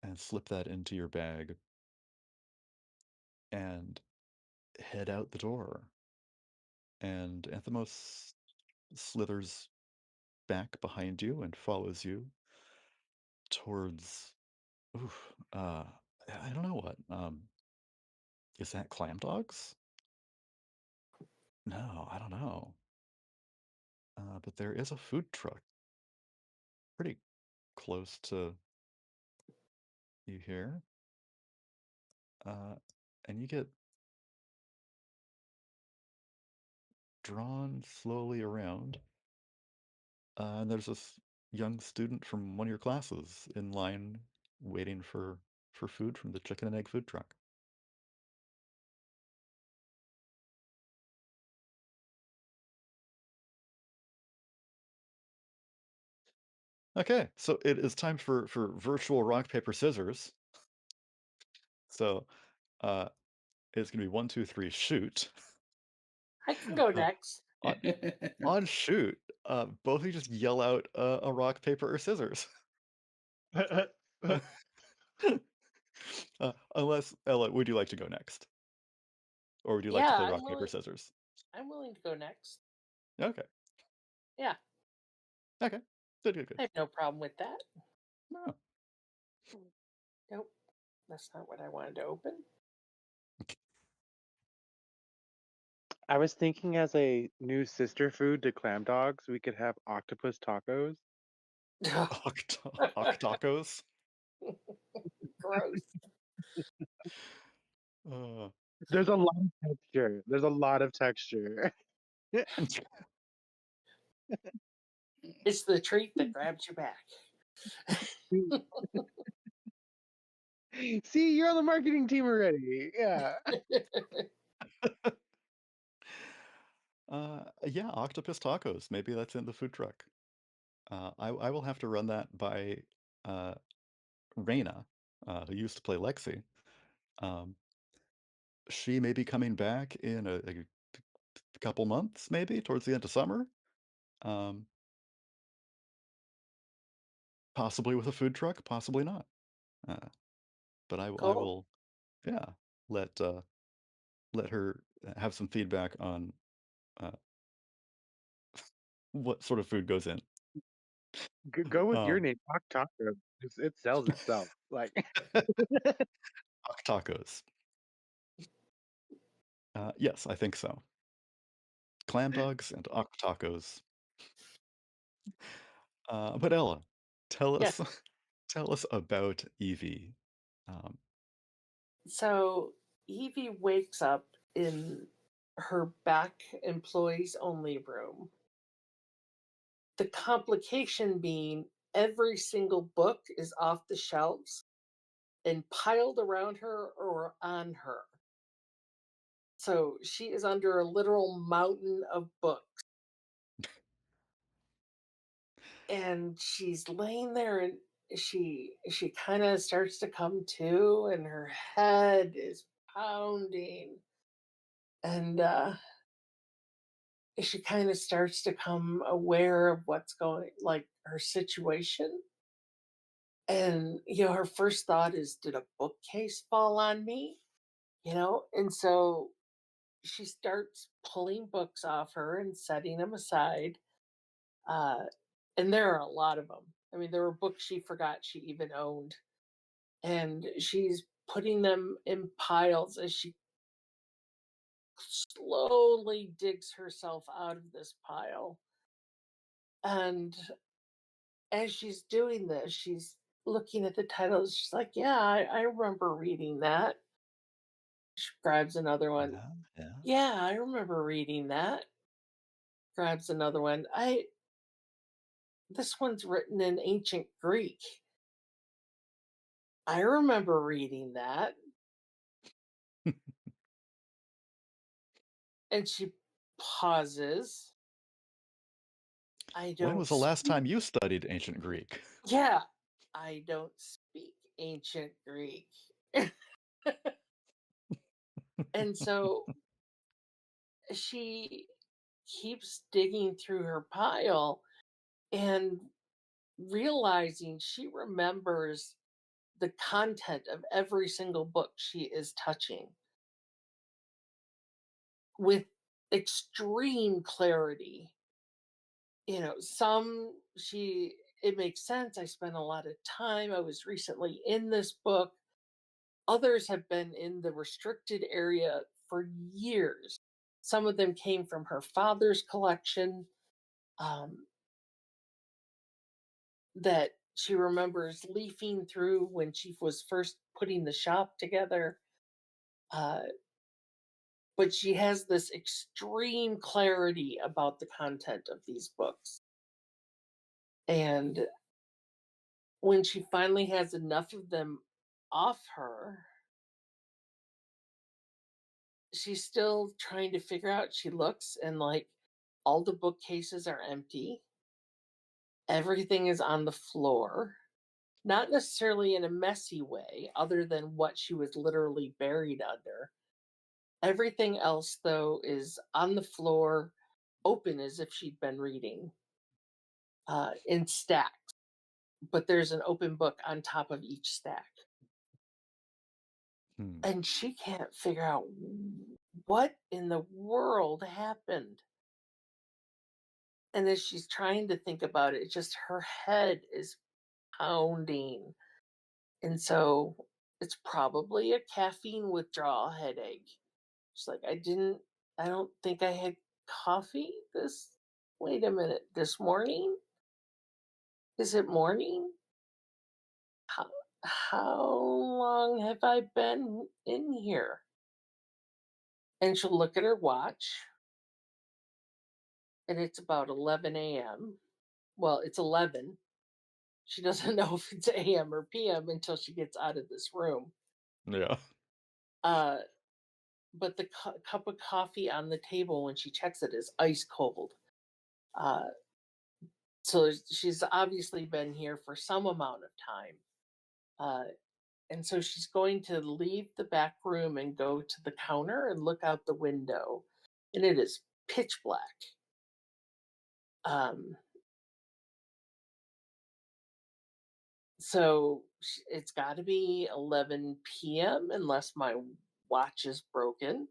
and slip that into your bag and head out the door. And Anthemos slithers back behind you and follows you towards. Oof, I don't know what. Is that clam dogs? No, I don't know. But there is a food truck pretty close to you here. And you get drawn slowly around. And there's this young student from one of your classes in line waiting for food from the chicken and egg food truck. Okay, so it is time for virtual rock, paper, scissors. So it's gonna be 1, 2, 3, shoot. I can go next. On shoot, both of you just yell out a rock, paper, or scissors. Unless, Ella, would you like to go next? Or would you like to play rock, paper, scissors? I'm willing to go next. Okay. Yeah. Okay. Good. I have no problem with that. No. Nope. That's not what I wanted to open. I was thinking as a new sister food to clam dogs, we could have octopus tacos. Octacos? Gross. There's a lot of texture. There's a lot of texture. It's the treat that grabs you back. See, you're on the marketing team already. Yeah. Yeah, octopus tacos. Maybe that's in the food truck. I will have to run that by Raina, who used to play Lexi. She may be coming back in a couple months, maybe towards the end of summer. Possibly with a food truck, possibly not. But I Cool. will, yeah, let her have some feedback on what sort of food goes in. Go with your name, Taco. It sells itself. Like Tacos. Yes, I think so. Clam dogs and tacos. But Ella, tell us Yes. tell us about Evie. So Evie wakes up in her back employees only room. The complication being every single book is off the shelves and piled around her or on her. So she is under a literal mountain of books. And she's laying there and she kind of starts to come to and her head is pounding. And she kind of starts to come aware of what's going, like her situation. And her first thought is, did a bookcase fall on me? And so she starts pulling books off her and setting them aside. uh and there are a lot of them. I mean, there were books she forgot she even owned, and she's putting them in piles as she slowly digs herself out of this pile. And as she's doing this, she's looking at the titles. She's like, yeah, I remember reading that. She grabs another one. Yeah. Yeah, I remember reading that. Grabs another one. This one's written in ancient Greek. I remember reading that. And she pauses. I don't. When was the last time you studied ancient Greek? Yeah, I don't speak ancient Greek. And so she keeps digging through her pile and realizing she remembers the content of every single book she is touching with extreme clarity. some it makes sense. I spent a lot of time. I was recently in this book. Others have been in the restricted area for years. Some of them came from her father's collection that she remembers leafing through when she was first putting the shop together. But she has this extreme clarity about the content of these books. And when she finally has enough of them off her, she's still trying to figure out. She looks and like all the bookcases are empty. Everything is on the floor, not necessarily in a messy way, other than what she was literally buried under. Everything else, though, is on the floor, open as if she'd been reading, in stacks. But there's an open book on top of each stack. And she can't figure out what in the world happened. And as she's trying to think about it, just her head is pounding. And so it's probably a caffeine withdrawal headache. She's like, I don't think I had coffee wait a minute, this morning? Is it morning? How long have I been in here? And she'll look at her watch, and it's about 11 a.m. Well, it's 11. She doesn't know if it's a.m. or p.m. until she gets out of this room. Yeah. But the cup of coffee on the table when she checks it is ice cold. So she's obviously been here for some amount of time. And so she's going to leave the back room and go to the counter and look out the window. And it is pitch black. So it's got to be 11 p.m. unless my watch is broken.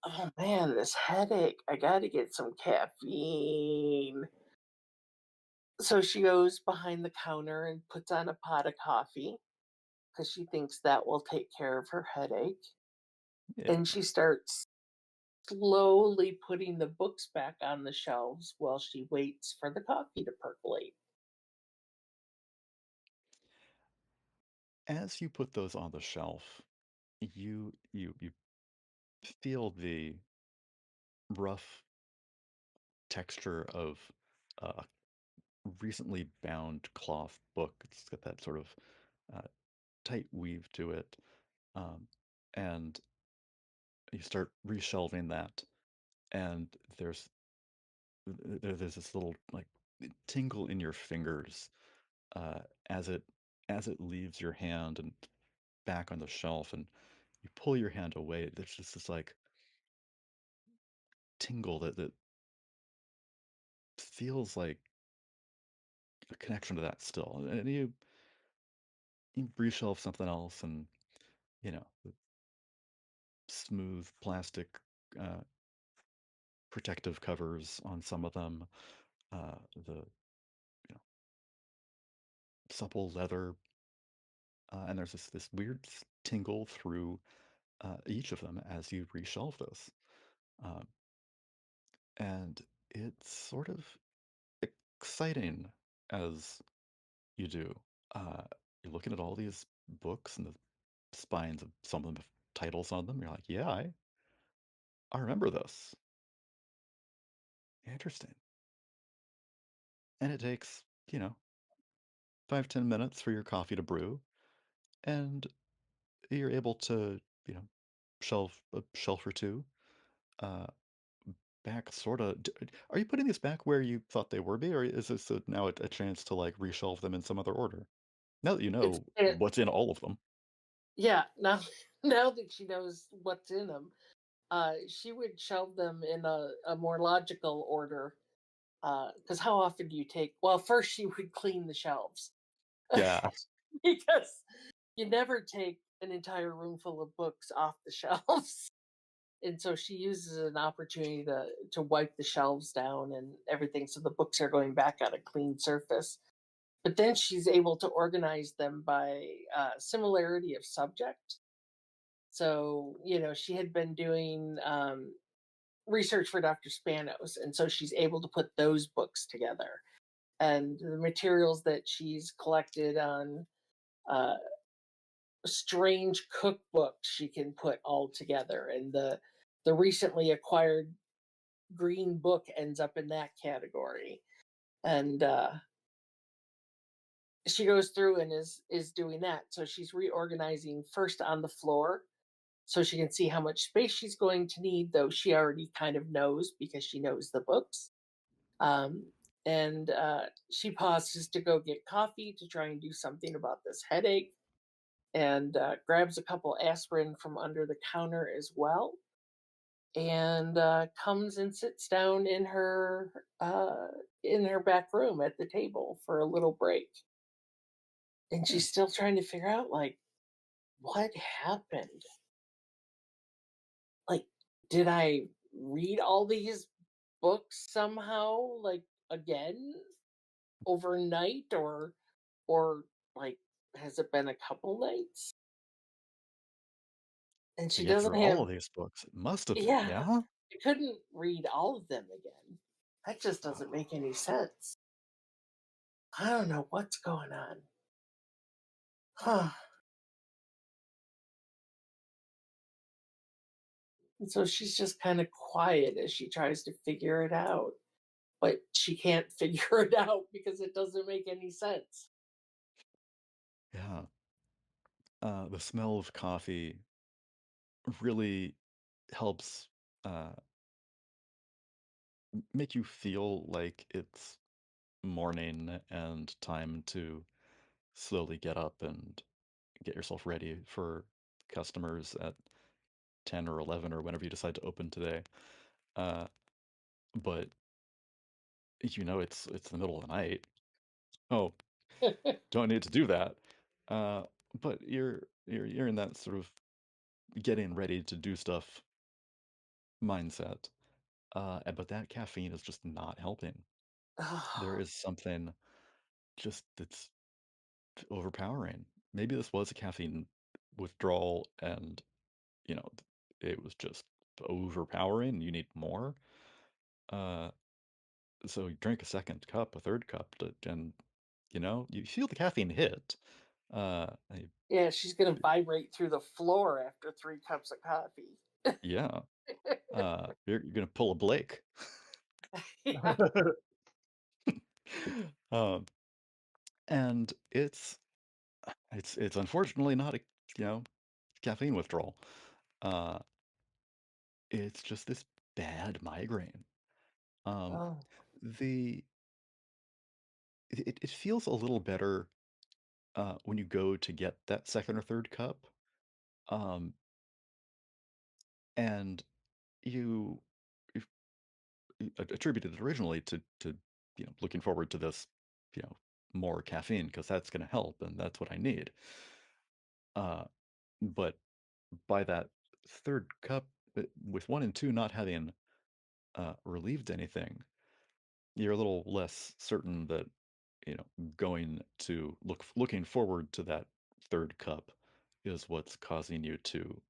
Oh man, this headache. I got to get some caffeine. So she goes behind the counter and puts on a pot of coffee because she thinks that will take care of her headache. Yeah. And she starts slowly putting the books back on the shelves while she waits for the coffee to percolate. As you put those on the shelf, you feel the rough texture of a recently bound cloth book. It's got that sort of tight weave to it, and you start reshelving that, and there's this little like tingle in your fingers uh, as it leaves your hand and back on the shelf, and you pull your hand away. There's just this like tingle that feels like a connection to that still. And you reshelve something else, and the smooth plastic uh, protective covers on some of them, the supple leather, and there's this weird tingle through each of them as you reshelve this. Um, and it's sort of exciting as you do. Uh, you're looking at all these books and the spines of some of them have titles on them. You're like, yeah, I remember this. Interesting. And it takes, 5-10 minutes for your coffee to brew, and you're able to, shelf a shelf or two uh, back, sort of. Are you putting these back where you thought they were be, or is this now a chance to like reshelve them in some other order? Now that you It's know it, what's in all of them. yeah. Now, now that she knows what's in them, she would shelve them in a more logical order. Because how often do you take? Well, first she would clean the shelves Yeah. because you never take an entire room full of books off the shelves. and so she uses an opportunity to wipe the shelves down and everything, so the books are going back on a clean surface. But then she's able to organize them by similarity of subject. So she had been doing research for Dr. Spanos, and so she's able to put those books together, and the materials that she's collected on uh, strange cookbooks she can put all together, and the recently acquired green book ends up in that category. And she goes through and is doing that, so she's reorganizing first on the floor so she can see how much space she's going to need, though she already kind of knows because she knows the books. um, and she pauses to go get coffee to try and do something about this headache, and grabs a couple aspirin from under the counter as well, and comes and sits down in her back room at the table for a little break. And Yeah. she's still trying to figure out, like, what happened? Like, did I read all these books somehow, like, again overnight, or like, has it been a couple nights? And To she get doesn't through all have. of these books, it must have been, Yeah, yeah? I couldn't read all of them again. That just doesn't make any sense. I don't know what's going on. Huh. And so she's just kind of quiet as she tries to figure it out. But she can't figure it out because it doesn't make any sense. Yeah. The smell of coffee really helps uh, make you feel like it's morning and time to slowly get up and get yourself ready for customers at 10 or 11 or whenever you decide to open today. Uh, but it's the middle of the night. Oh, don't need to do that. Uh, but you're in that sort of getting ready to do stuff mindset. But that caffeine is just not helping. There Oh, is something just that's overpowering. Maybe this was a caffeine withdrawal and, you know, it was just overpowering. You need more. Uh, so you drink a second cup, a third cup, and, you feel the caffeine hit. I, yeah, she's going to vibrate through the floor after 3 cups of coffee. yeah. You're gonna pull a Blake. Yeah. Um, and it's unfortunately not a, you know, caffeine withdrawal. Uh, it's just this bad migraine. Um, Oh. the it feels a little better when you go to get that second or third cup, um, and you, you attributed it originally to looking forward to this, you know, more caffeine because that's going to help and that's what I need. Uh, but by that third cup, with one and two not having relieved anything, you're a little less certain that going to looking forward to that third cup is what's causing you to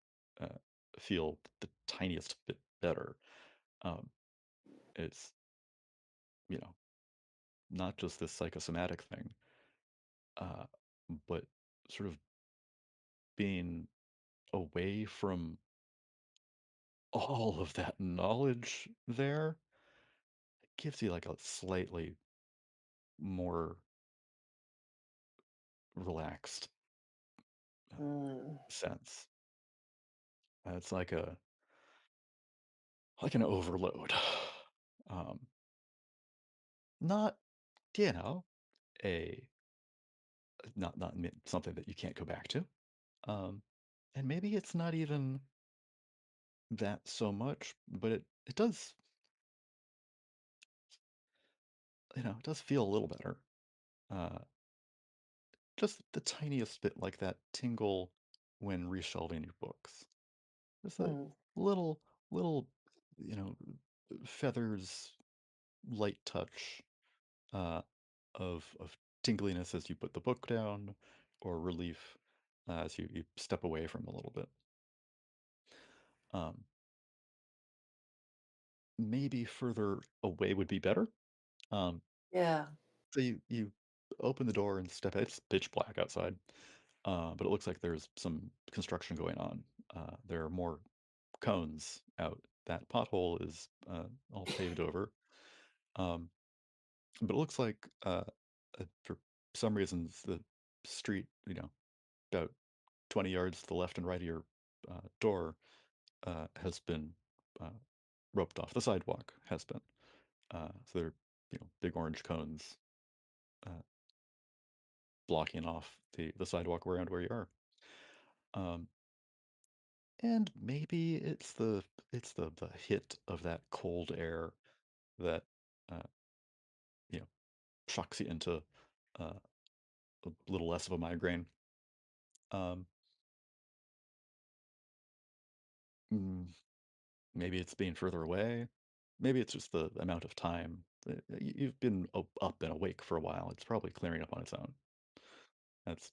uh, feel the tiniest bit better. Um, it's you know not just this psychosomatic thing, uh, but sort of being away from all of that knowledge there gives you like a slightly more relaxed Mm. sense. It's like an overload. Um, not, you know, a something that you can't go back to. Um, and maybe it's not even that so much, but it does, it does feel a little better. Uh, just the tiniest bit like that tingle when reshelving your books. Just a Mm. little little, you know, feathers, light touch of tingliness as you put the book down, or relief as you step away from a little bit. Maybe further away would be better. Yeah. So you open the door and step out. It's pitch black outside, but it looks like there's some construction going on. There are more cones out. That pothole is all paved over. But it looks like for some reasons the street, about 20 yards to the left and right of your door has been uh, roped off. The sidewalk has been. So there are, big orange cones uh, blocking off the sidewalk around where you are. And maybe it's the hit of that cold air that uh, you know shocks you into a little less of a migraine. Um, mm, Maybe it's being further away. Maybe it's just the amount of time. You've been up and awake for a while. It's probably clearing up on its own. That's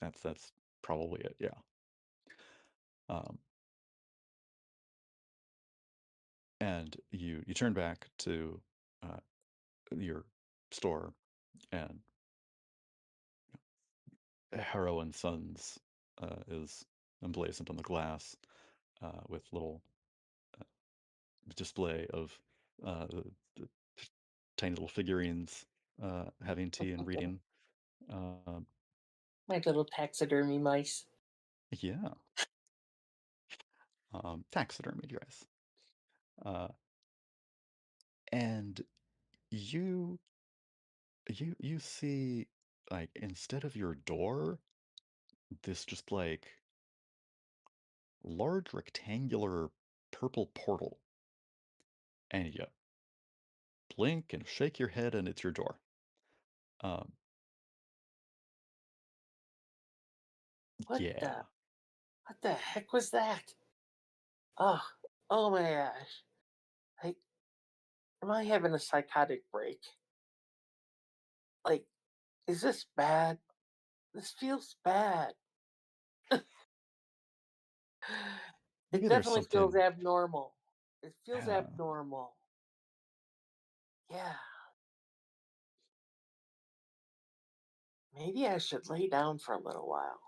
that's probably it. Yeah. Um, and you turn back to uh, your store, and Harrow and Sons is emblazoned on the glass with little uh, display of the tiny little figurines having tea and reading. Um, My little taxidermy mice. yeah, taxidermy dress. And you you see, like, instead of your door, this just like large rectangular purple portal, and you blink and shake your head, and it's your door. Um, What yeah. the heck was that? Oh, oh my gosh. I, am I having a psychotic break? Like, is this bad? This feels bad. It Maybe there's definitely feels something. abnormal. It feels Yeah. abnormal. Yeah. Maybe I should lay down for a little while.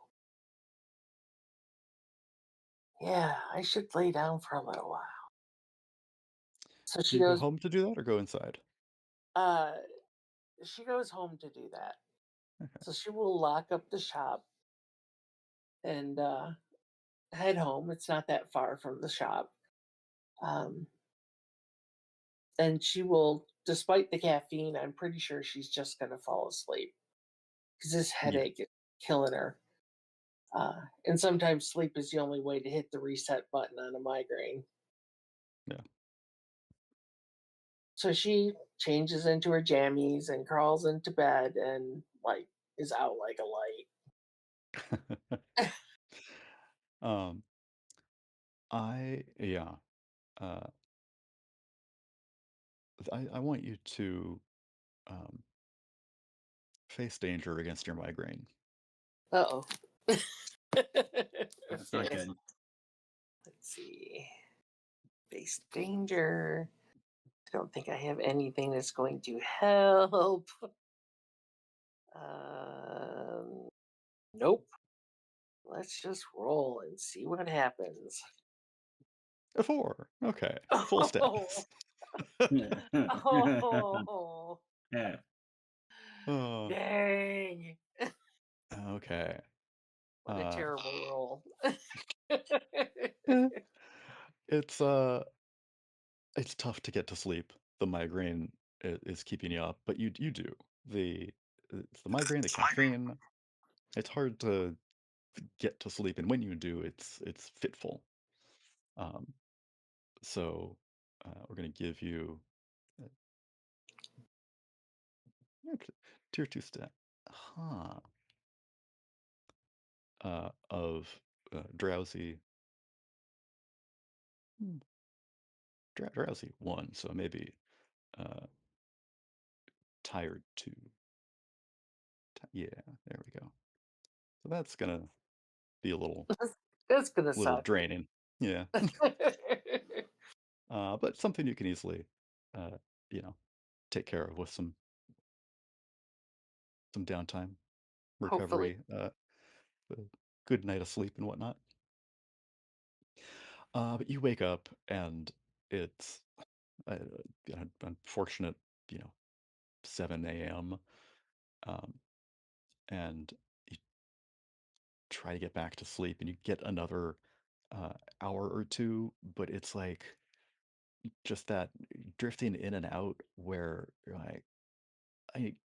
Yeah, I should lay down for a little while. So Do she you go goes, home to do that or go inside? uh, she goes home to do that. Okay. So she will lock up the shop and head home. It's not that far from the shop. Um, and she will, despite the caffeine, I'm pretty sure she's just going to fall asleep because this Yeah. headache is killing her. And sometimes sleep is the only way to hit the reset button on a migraine. Yeah. So she changes into her jammies and crawls into bed and like is out like a light. um, yeah. Uh, I want you to um, face danger against your migraine. Uh-oh. That's not Okay. good. Let's see. Face danger. I don't think I have anything that's going to help. Nope. Let's just roll and see what happens. A 4. Okay. Full Oh, status. oh, Yeah. Oh, dang. okay. What a Uh, terrible roll. eh, it's it's tough to get to sleep. The migraine is keeping you up, but you do. It's the migraine, the caffeine. It's hard to get to sleep, and when you do, it's fitful. Um, so we're gonna give you uh, tier 2 stat, huh? Of drowsy Hmm, drowsy 1, so maybe tired 2. Yeah, there we go. So that's gonna be a That's gonna little suck. draining. Yeah. But something you can easily, uh, you know, take care of with some downtime, Hopefully. recovery, a good night of sleep and whatnot. But you wake up and it's uh, an unfortunate, you know, 7 a.m. Um, and you try to get back to sleep and you get another hour or two, but it's like just that drifting in and out where you're like, I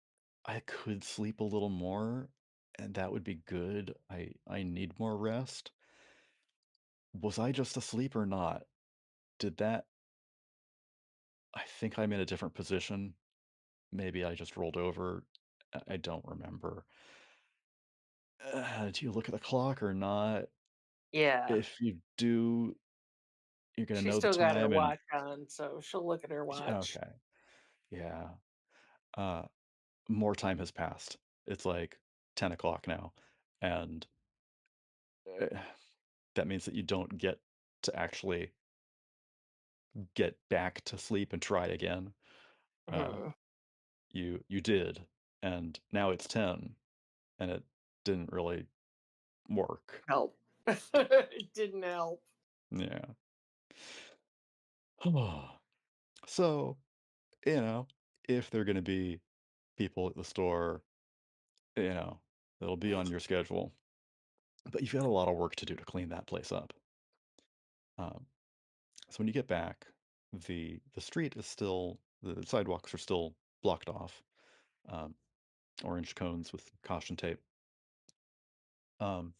I could sleep a little more and that would be good. I need more rest. Was I just asleep or not? Did that I think I'm in a different position. Maybe I just rolled over. I don't remember. Do you look at the clock or not? Yeah. If you do, you're gonna She's know the still got her time and watch on, so she'll look at her watch. okay. Yeah. Uh, more time has passed. It's like 10 o'clock now, and uh, that means that you don't get to actually get back to sleep and try again. Uh, Mhm. you did, and now it's 10, and it didn't really work. Help. It didn't help. Yeah. So, you know, if there are going to be people at the store, you know, it'll be on your schedule. But you've got a lot of work to do to clean that place up. Um, so when you get back, the street is still the sidewalks are still blocked off, um, orange cones with caution tape, um,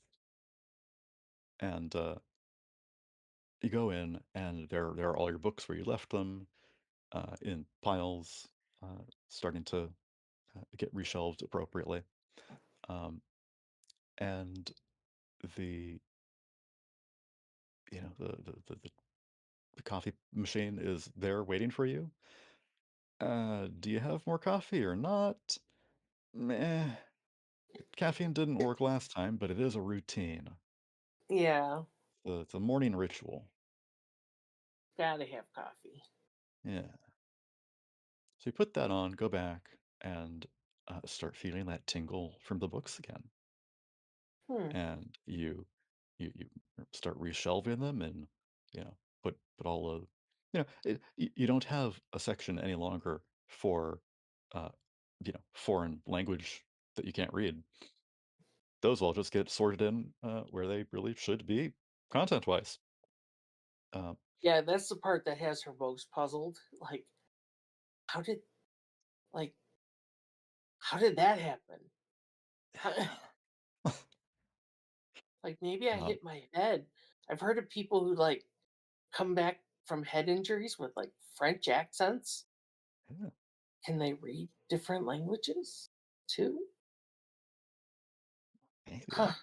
and you go in and there are all your books where you left them in piles, starting to get reshelved appropriately, um, and the you know the coffee machine is there waiting for you. Do you have more coffee or not? Meh. Caffeine didn't work last time, but it is a routine. Yeah, It's a morning ritual. gotta have coffee. Yeah. So you put that on, go back, and start feeling that tingle from the books again. Hmm. And you start reshelving them, and you know put all the you don't have a section any longer for uh, foreign language that you can't read. Those all just get sorted in where they really should be, content-wise. Uh, Yeah, that's the part that has her most puzzled. Like, how did like how did that happen? How, like maybe I um, hit my head. I've heard of people who like come back from head injuries with like French accents. yeah, Can they read different languages too? Huh. maybe.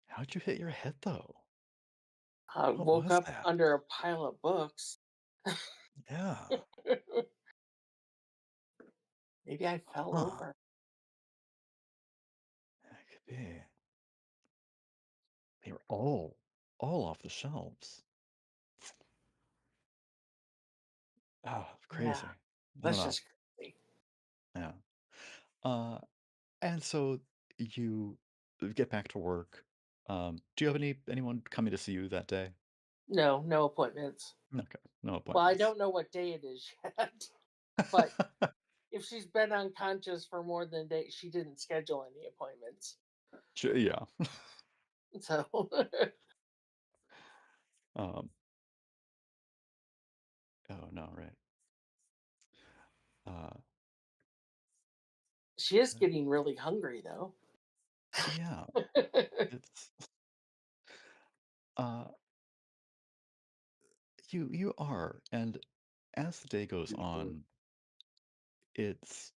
How'd you hit your head though? I What woke was up that? under a pile of books. Yeah. Maybe I fell Huh. over. That could be. They were all off the shelves. Oh, Yeah, crazy. I don't that's know. just crazy. Yeah. Uh, and so you get back to work. Do you have anyone coming to see you that day? No, no appointments. Okay, no Well, I appointments. don't know what day it is yet, but if she's been unconscious for more than a day, she didn't schedule any appointments. Yeah. So Um, oh no, right. Uh, she is getting really hungry, though. yeah, it's uh, you are, and as the day goes on, it's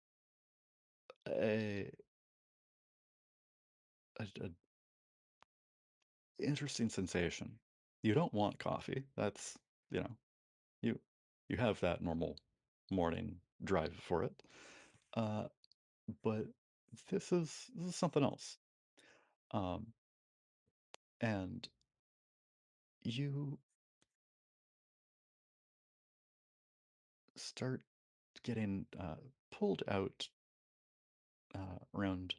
a, a interesting sensation. You don't want coffee. That's you know, you have that normal morning drive for it. But this is something else. Um, and you start getting pulled out around,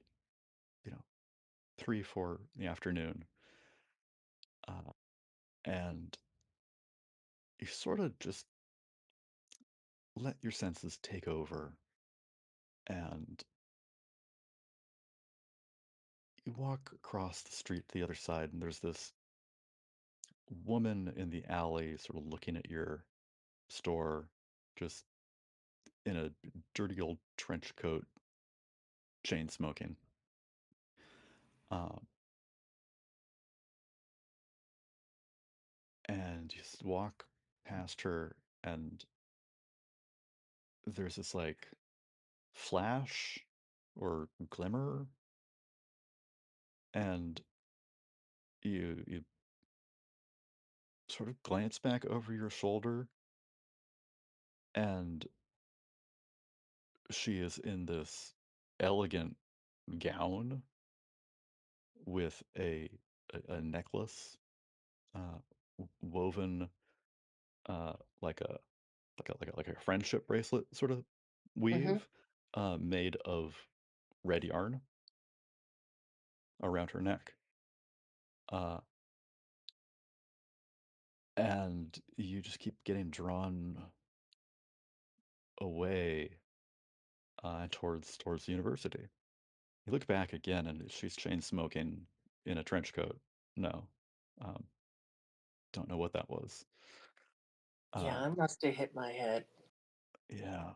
3, 4 in the afternoon, uh, and you sort of just let your senses take over, and you walk across the street to the other side, and there's this woman in the alley sort of looking at your store, just in a dirty old trench coat, chain smoking. Um, and you just walk past her, and there's this like flash or glimmer, and you sort of glance back over your shoulder, and she is in this elegant gown with a necklace uh, woven uh, like a like a friendship bracelet sort of Hmm. weave made of red yarn around her neck. Uh, and you just keep getting drawn away towards the university. You look back again, and she's chain smoking in a trench coat. No, um, don't know what that was. Yeah, Uh, I must have hit my head. yeah,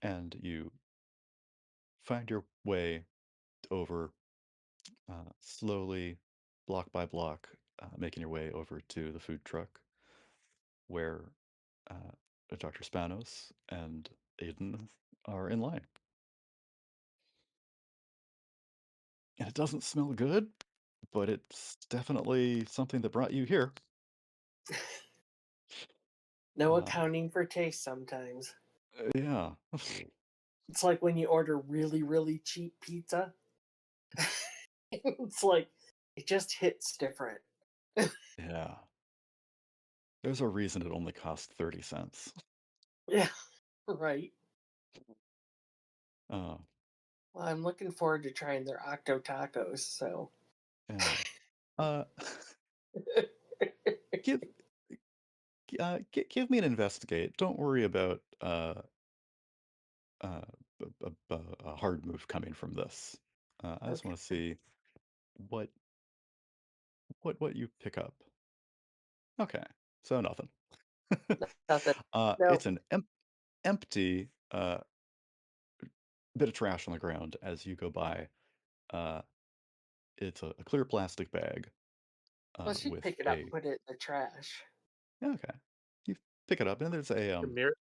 and you find your way over slowly, block by block, making your way over to the food truck where uh, Dr. Spanos and Aiden are in line. And it doesn't smell good, but it's definitely something that brought you here. No Uh, accounting for taste sometimes. yeah. It's like when you order really, really cheap pizza. It's like it just hits different. Yeah. There's a reason it only costs 30 cents. Yeah, right. Uh, Well, I'm looking forward to trying their octo tacos. So, yeah. Uh, give give me an investigate. Don't worry about uh, a hard move coming from this. I just okay, want to see what what you pick up. Okay, so nothing. nothing. No, It's an empty bit of trash on the ground as you go by. Uh, it's a clear plastic bag well, she'd with pick it up and a put it in the trash. okay. You pick it up, and there's a The mirror.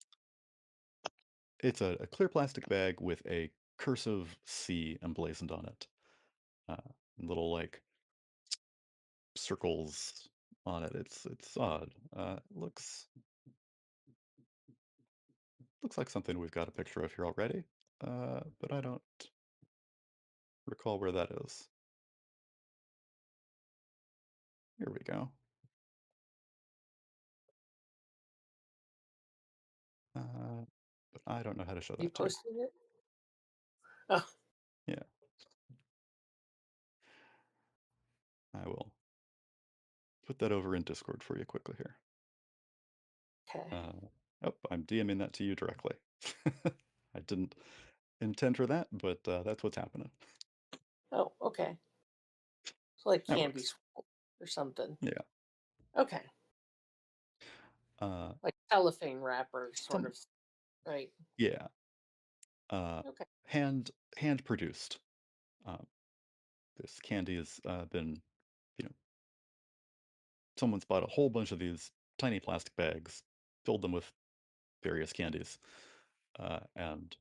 it's a clear plastic bag with a cursive C emblazoned on it. Little like circles on it. It's odd. Looks like something we've got a picture of here already, but I don't recall where that is. Here we go. But I don't know how to show You that to you. posted it? Oh, Yeah, I will put that over in Discord for you quickly here. okay. Oh, I'm DMing that to you directly. I didn't intend for that, but that's what's happening. Oh, okay. It's like That candy works. swirl or something. Yeah. Okay, Uh, like cellophane wrapper, sort some of. Right. yeah. Uh, Okay. hand produced. Uh, this candy has been, you know, someone's bought a whole bunch of these tiny plastic bags, filled them with various candies, and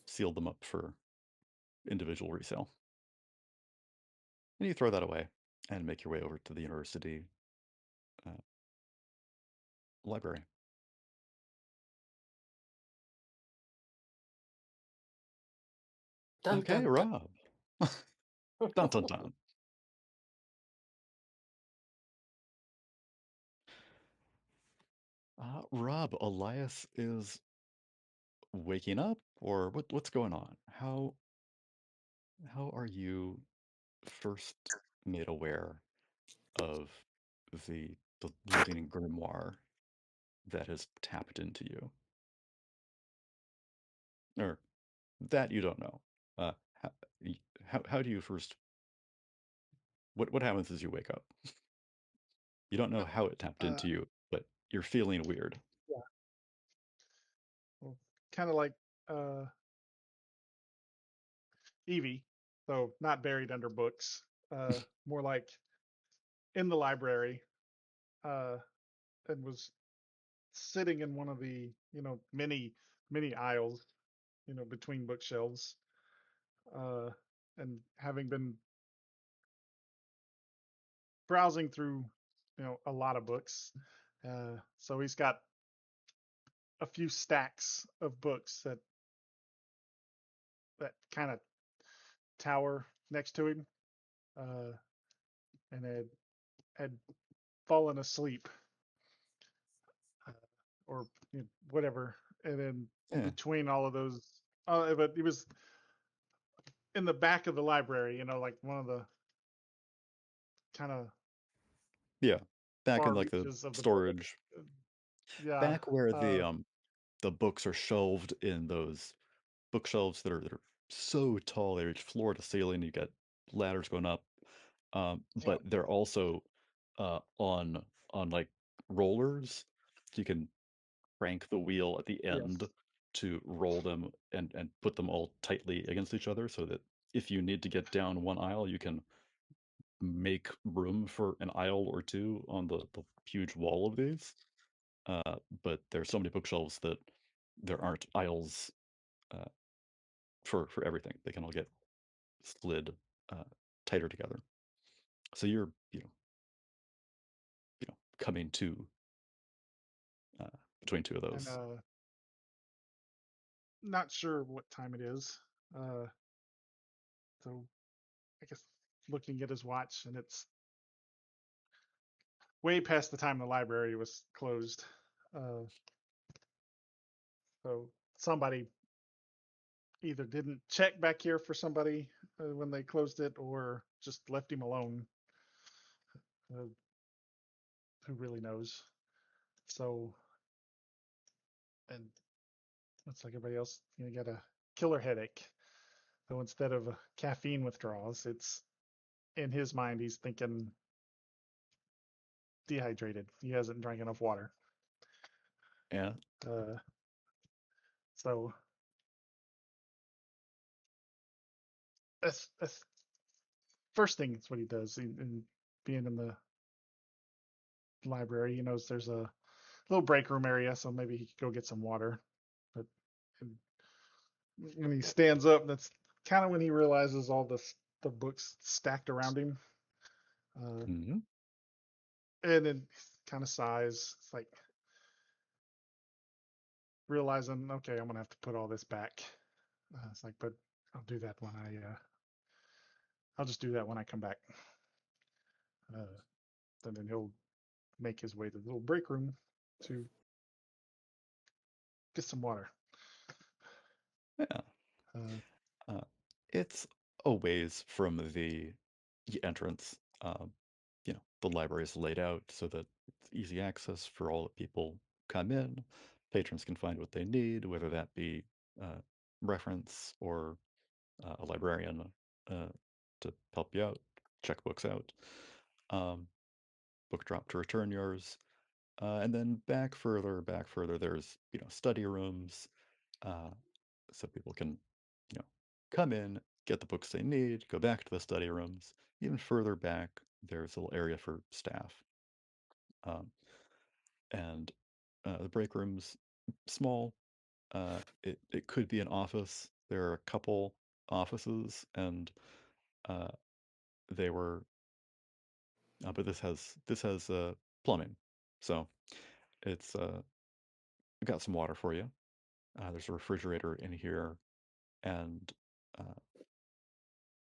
sealed them up for individual resale. And you throw that away. and make your way over to the university library. Dun Okay, dun dun. Rob. Dun dun dun. Rob, Elias is waking up, or what's going on? How are you first made aware of the living grimoire that has tapped into you? Or that you don't know. Uh, how, how do you first? What happens as you wake up? You don't know how it tapped Uh, into you, but you're feeling weird. yeah. Well, kind of like uh, Evie, so not buried under books. More like in the library, uh, and was sitting in one of the many aisles, between bookshelves, uh, and having been browsing through a lot of books. So he's got a few stacks of books that kind of tower next to him, uh, and had fallen asleep, uh, or whatever. And then Yeah, between all of those, but he was in the back of the library, like one of the kind of yeah. Back in far like the reaches of the building. storage, Uh, Yeah. back where Uh, the books are shelved in those bookshelves that are so tall they reach floor to ceiling. You got ladders going up, yeah. but they're also on like rollers. You can crank the wheel at the end Yes. to roll them and put them all tightly against each other, so that if you need to get down one aisle, you can make room for an aisle or two on the huge wall of these. But there's so many bookshelves that there aren't aisles uh, for everything. They can all get slid uh, tighter together. So you're coming to uh, between two of And those. not sure what time it is. Uh, so I guess looking at his watch, and it's way past the time the library was closed. Uh, so somebody either didn't check back here for somebody when they closed it, or just left him alone. Uh, who really knows? So, and looks like everybody else, got a killer headache. So instead of caffeine withdrawals, it's in his mind, he's thinking dehydrated. He hasn't drank enough water. Yeah. Uh, so that's first thing. It's what he does. In being in the library, he knows there's a little break room area, so maybe he could go get some water. But when he stands up, that's kind of when he realizes all the books stacked around him, Hmm. and then kind of sighs. It's like realizing, okay, I'm gonna have to put all this back. It's like, but I'll do that when I'll just do that when I come back. Uh, and then he'll make his way to the little break room to get some water. Yeah. Uh, Uh, it's a ways from the entrance. The library is laid out so that it's easy access for all the people come in. Patrons can find what they need, whether that be uh, reference or a librarian uh, to help you out, check books out, um, book drop to return yours, and then back further, there's study rooms, uh, so people can come in, get the books they need, go back to the study rooms. Even further back, there's a little area for staff, um, and the break room's small. It could be an office. There are a couple offices, and uh, they were but this has plumbing, so it's got some water for you. There's a refrigerator in here, and uh,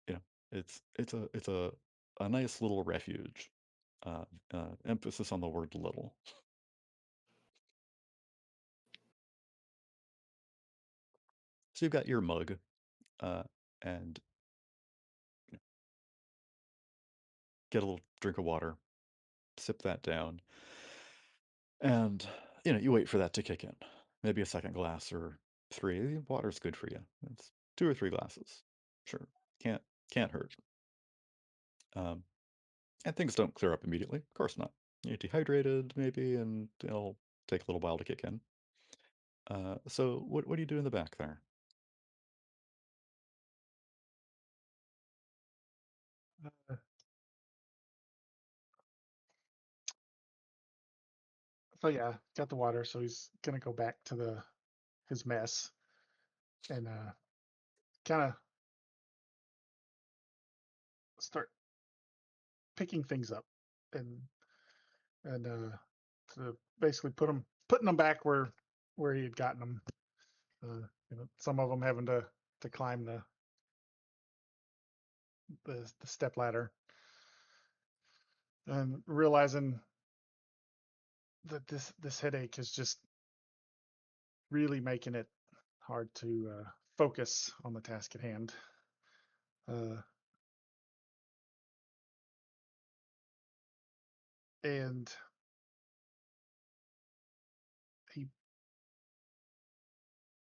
you know, it's a nice little refuge. Emphasis on the word little. So you've got your mug, and get a little drink of water, sip that down, and you wait for that to kick in. Maybe a second glass or three. Water's good for you. It's 2 or 3 glasses. Sure, can't hurt. And things don't clear up immediately. Of course not. You're dehydrated, maybe, and it'll take a little while to kick in. So what do you do in the back there? Uh, so yeah, got the water. So he's gonna go back to his mess and kind of start picking things up and to basically putting them back where he had gotten them. Some of them having to climb the step ladder, and realizing that this headache is just really making it hard to focus on the task at hand. And he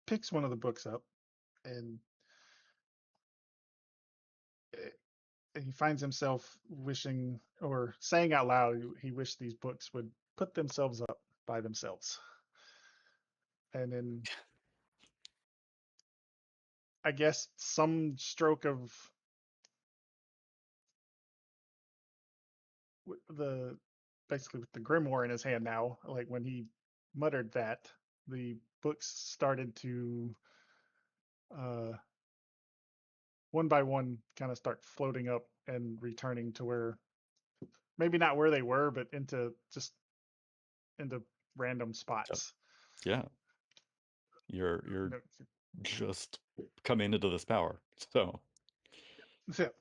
picks one of the books up, and he finds himself wishing or saying out loud he wished these books would put themselves up by themselves. And then I guess some stroke of the basically with the grimoire in his hand now, like when he muttered that, the books started to uh, one by one kind of start floating up and returning to where maybe not where they were, but into random spots. Yeah, you're just coming into this power, so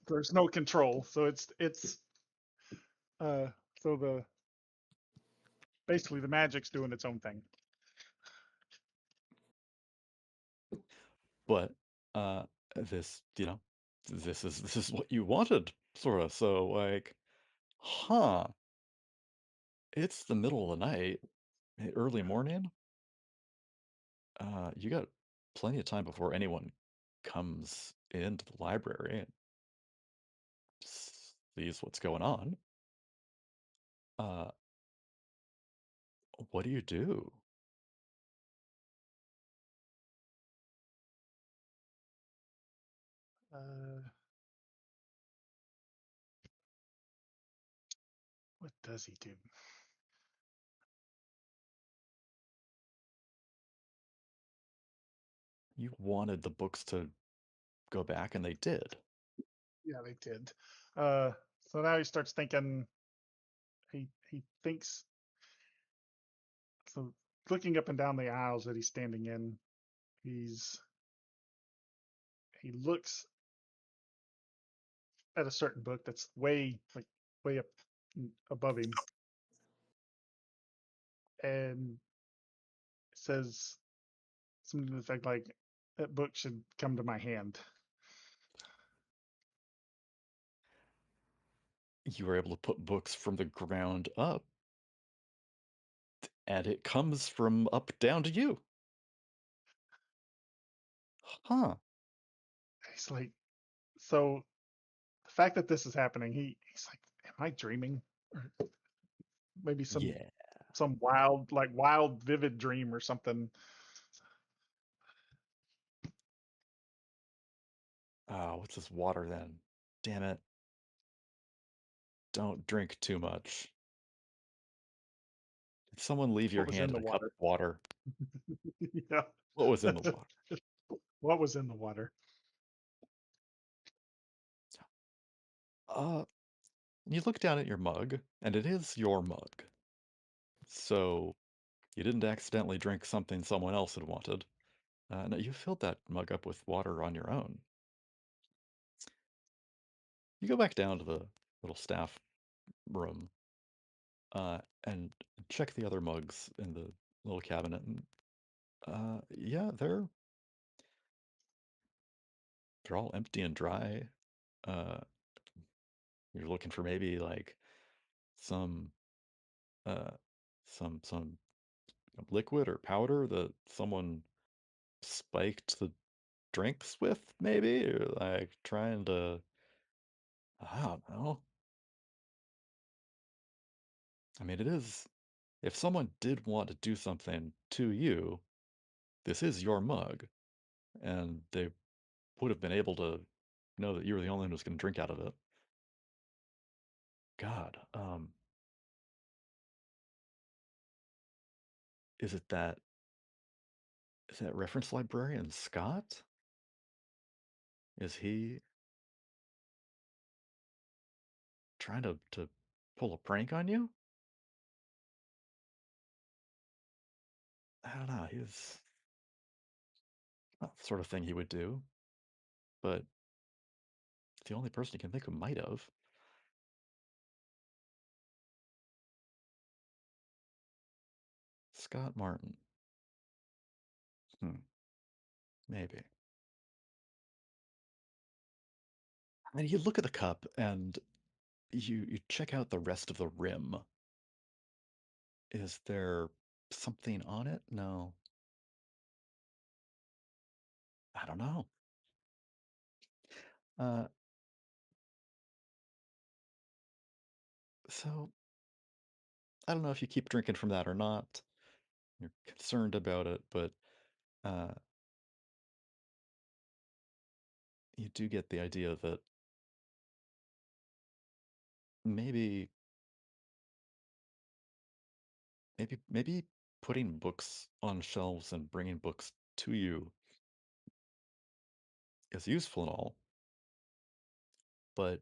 There's no control, so it's so basically the magic's doing its own thing. but this this is what you wanted, sort of. So like, it's the middle of the night, early morning. You got plenty of time before anyone comes into the library and sees what's going on. What do you do? What does he do? You wanted the books to go back, and they did. Yeah, they did. So now he starts thinking. He thinks, so looking up and down the aisles that he's standing in, he looks at a certain book that's way up above him, and says something to the effect like, "That book should come to my hand." You were able to put books from the ground up, and it comes from up down to you. Huh. He's like, so the fact that this is happening, he's like, "Am I dreaming? Or maybe Yeah. some wild, vivid dream or something?" Oh, what's this water then? Damn it. Don't drink too much. Did someone leave your What was in hand the in a cup water? of water? Yeah. What was in the water? What was in the water? Uh, You look down at your mug, and it is your mug. So you didn't accidentally drink something someone else had wanted. No, you filled that mug up with water on your own. You go back down to the little staff room and check the other mugs in the little cabinet. And yeah, they're all empty and dry. Uh, you're looking for maybe like some uh, some liquid or powder that someone spiked the drinks with, maybe, or like trying to, I don't know. I mean, it is, if someone did want to do something to you, this is your mug, and they would have been able to know that you were the only one who was going to drink out of it. God, is it that, is that reference librarian Scott? Is he trying to pull a prank on you? I don't know. He's not the sort of thing he would do, but the only person you can think of might have. Scott Martin. Maybe. And you look at the cup and you check out the rest of the rim. Is there something on it? No. I don't know. Uh, so I don't know if you keep drinking from that or not. You're concerned about it, but uh, you do get the idea that maybe, maybe putting books on shelves and bringing books to you is useful and all, but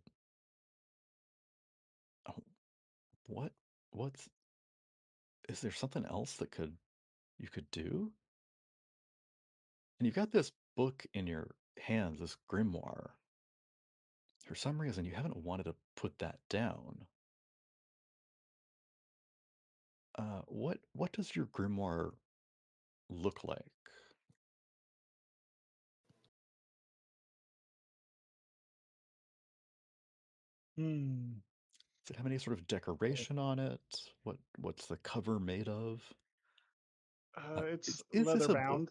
oh, what what's is there something else that you could do? And you've got this book in your hands, this grimoire. For some reason, you haven't wanted to put that down. What does your grimoire look like? Hmm. Does it have any sort of decoration on it? What's the cover made of? It's Is this leather a book? bound,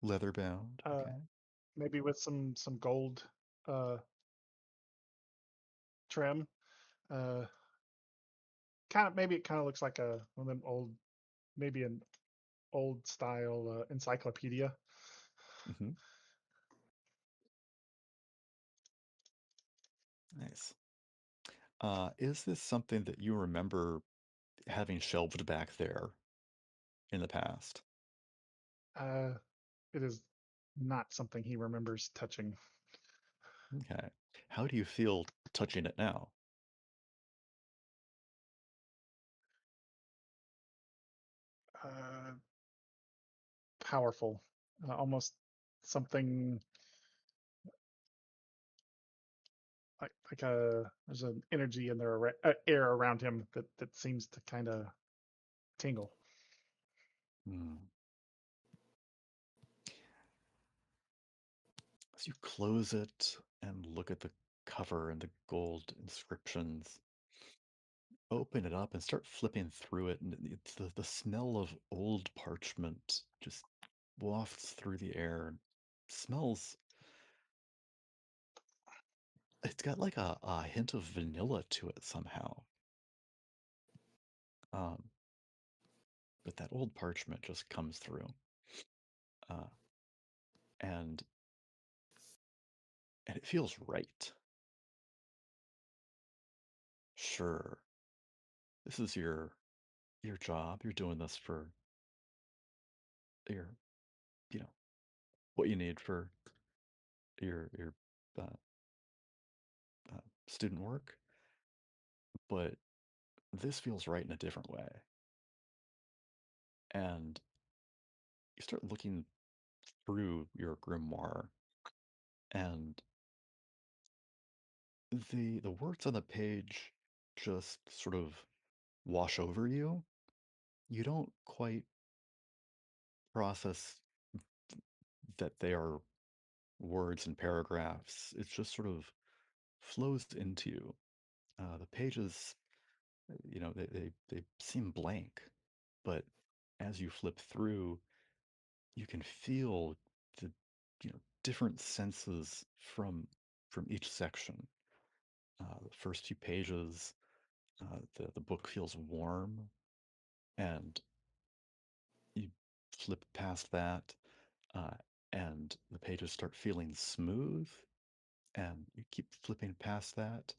Leather bound? uh, Okay. maybe with some gold uh, trim. Uh, kind of maybe it kind of looks like a one of them old, maybe an old style encyclopedia. Hmm. Nice. Is this something that you remember having shelved back there in the past? Uh, it is not something he remembers touching. Okay. How do you feel touching it now? Uh, Powerful, almost something like a there's an energy in there, air around him that seems to kind of tingle. Hmm. As you close it and look at the cover and the gold inscriptions, open it up and start flipping through it, and it's the smell of old parchment just wafts through the air. And smells, it's got like a hint of vanilla to it somehow. Um, but that old parchment just comes through. Uh, and and it feels right. Sure, this is your job. You're doing this for your, you know, what you need for your uh, student work. but this feels right in a different way. And you start looking through your grimoire, and the words on the page just sort of wash over you. You don't quite process that they are words and paragraphs. It just sort of flows into you. The pages, they seem blank, but as you flip through, you can feel the different senses from each section. The first few pages, the book feels warm, and you flip past that, uh, and the pages start feeling smooth, and you keep flipping past that,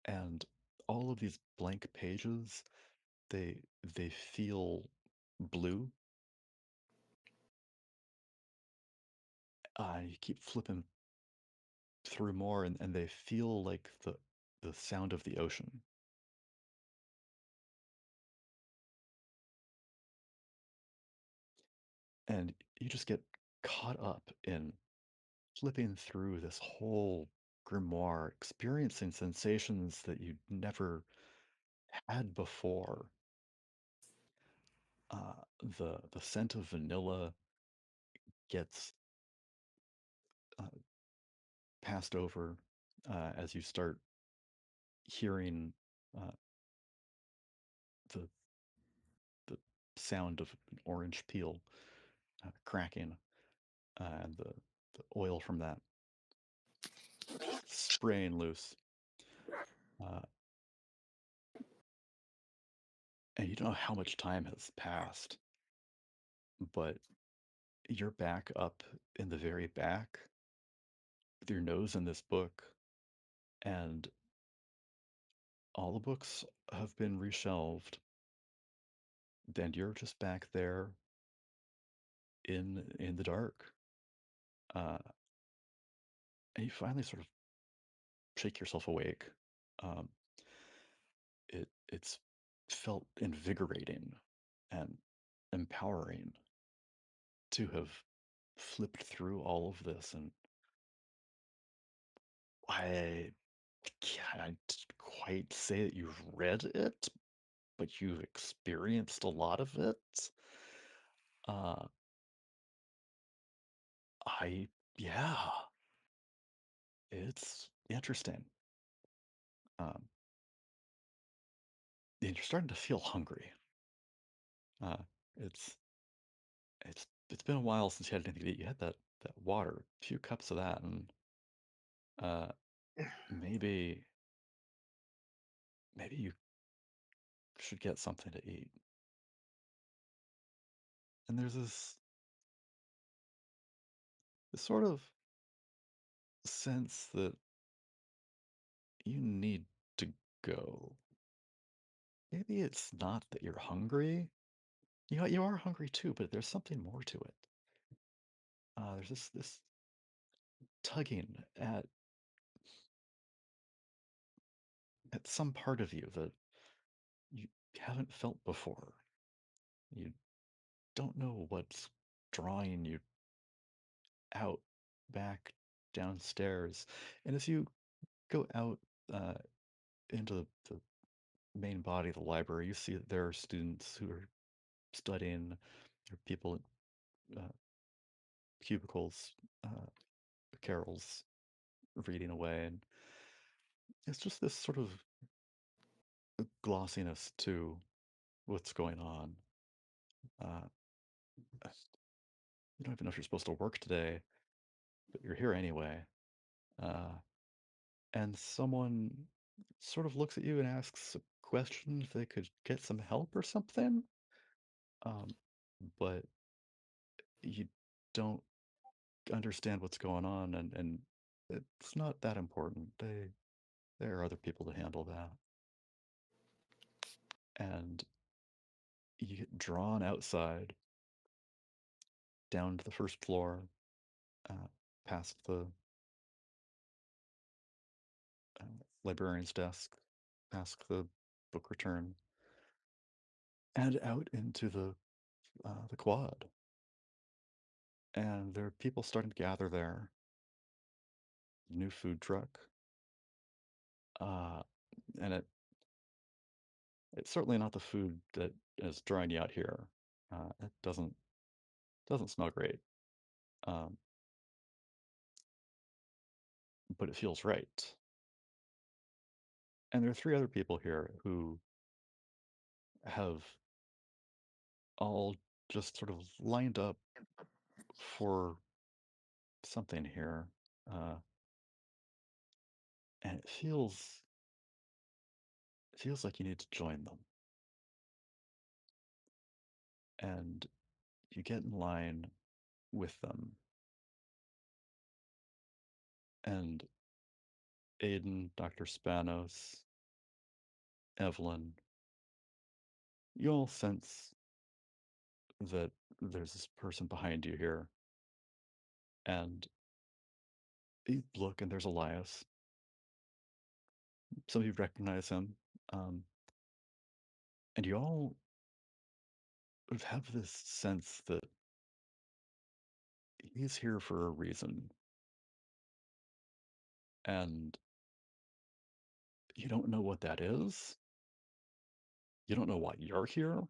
and all of these blank pages, they they feel blue. You keep flipping through more, and they feel like the sound of the ocean. And you just get caught up in flipping through this whole grimoire, experiencing sensations that you never had before. Uh, the scent of vanilla gets uh, passed over as you start hearing uh, the the sound of an orange peel cracking, and the oil from that spraying loose. Uh, and you don't know how much time has passed, but you're back up in the very back with your nose in this book, and all the books have been reshelved, and you're just back there in the dark. Uh, and you finally sort of shake yourself awake. Um, it's felt invigorating and empowering to have flipped through all of this, and I can't quite say that you've read it, but you've experienced a lot of it. Uh, I, yeah, it's interesting. Um, and you're starting to feel hungry. Uh, it's it's been a while since you had anything to eat. You had that water, a few cups of that, and uh, maybe you should get something to eat. And there's this sort of sense that you need to go. Maybe it's not that you're hungry. You are hungry too, but there's something more to it. There's this tugging at some part of you that you haven't felt before. You don't know what's drawing you out back downstairs. And as you go out uh, into the main body of the library, you see that there are students who are studying. There are people in cubicles, uh, Carol's reading away, and it's just this sort of glossiness to what's going on. Uh, you don't even know if you're supposed to work today, but you're here anyway. Uh, and someone sort of looks at you and asks a question if they could get some help or something. Um, but you don't understand what's going on, and it's not that important. There are other people to handle that. And you get drawn outside down to the first floor, uh, past the uh, librarian's desk, ask the book return, and out into the quad. And there are people starting to gather there. New food truck. And it's certainly not the food that is drawing you out here. It doesn't smell great. Um, but it feels right. And there are 3 other people here who have all just sort of lined up for something here. And it feels like you need to join them. And you get in line with them. And Aiden, Dr. Spanos, Evelyn, you all sense that there's this person behind you here. And you look, and there's Elias. Some of you recognize him. And you all have this sense that he's here for a reason. And you don't know what that is. You don't know why you're here.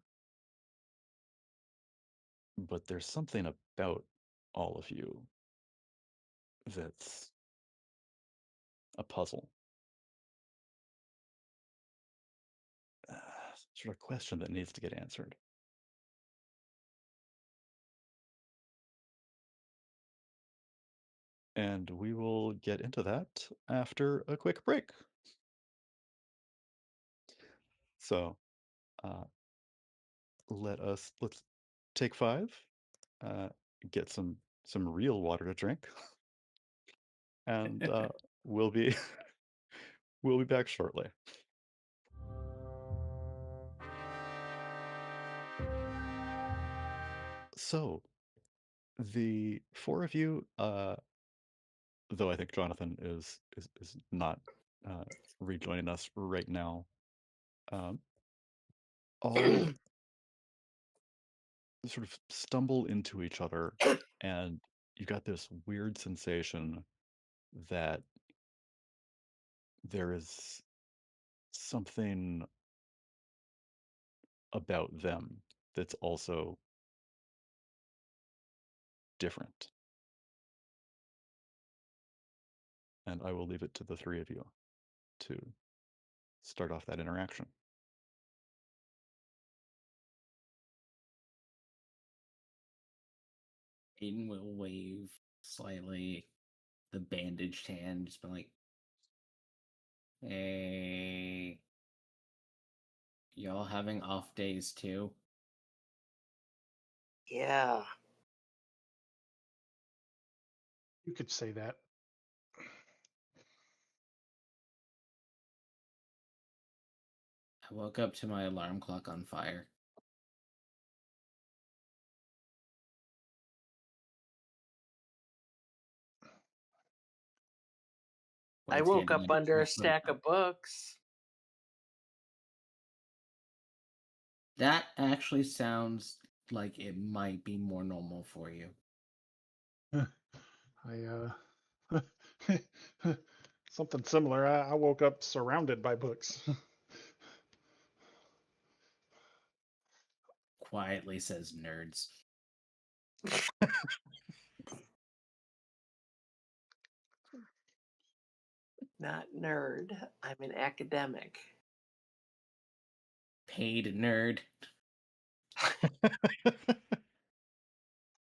But there's something about all of you that's a puzzle. Sort of question that needs to get answered. And we will get into that after a quick break. So, let's take 5, get some real water to drink, and we'll be we'll be back shortly. So, the 4 of you, though I think Jonathan is not rejoining us right now, all sort of stumble into each other, and you got this weird sensation that there is something about them that's also different. And I will leave it to the 3 of you to start off that interaction. Aiden will wave slightly the bandaged hand, just be like, "Hey, y'all having off days too?" Yeah. You could say that. I woke up to my alarm clock on fire. I Wife's woke handing up me under a the phone. stack of books. That actually sounds like it might be more normal for you. I something similar. I woke up surrounded by books. Quietly says nerds. Not nerd. I'm an academic. Paid nerd.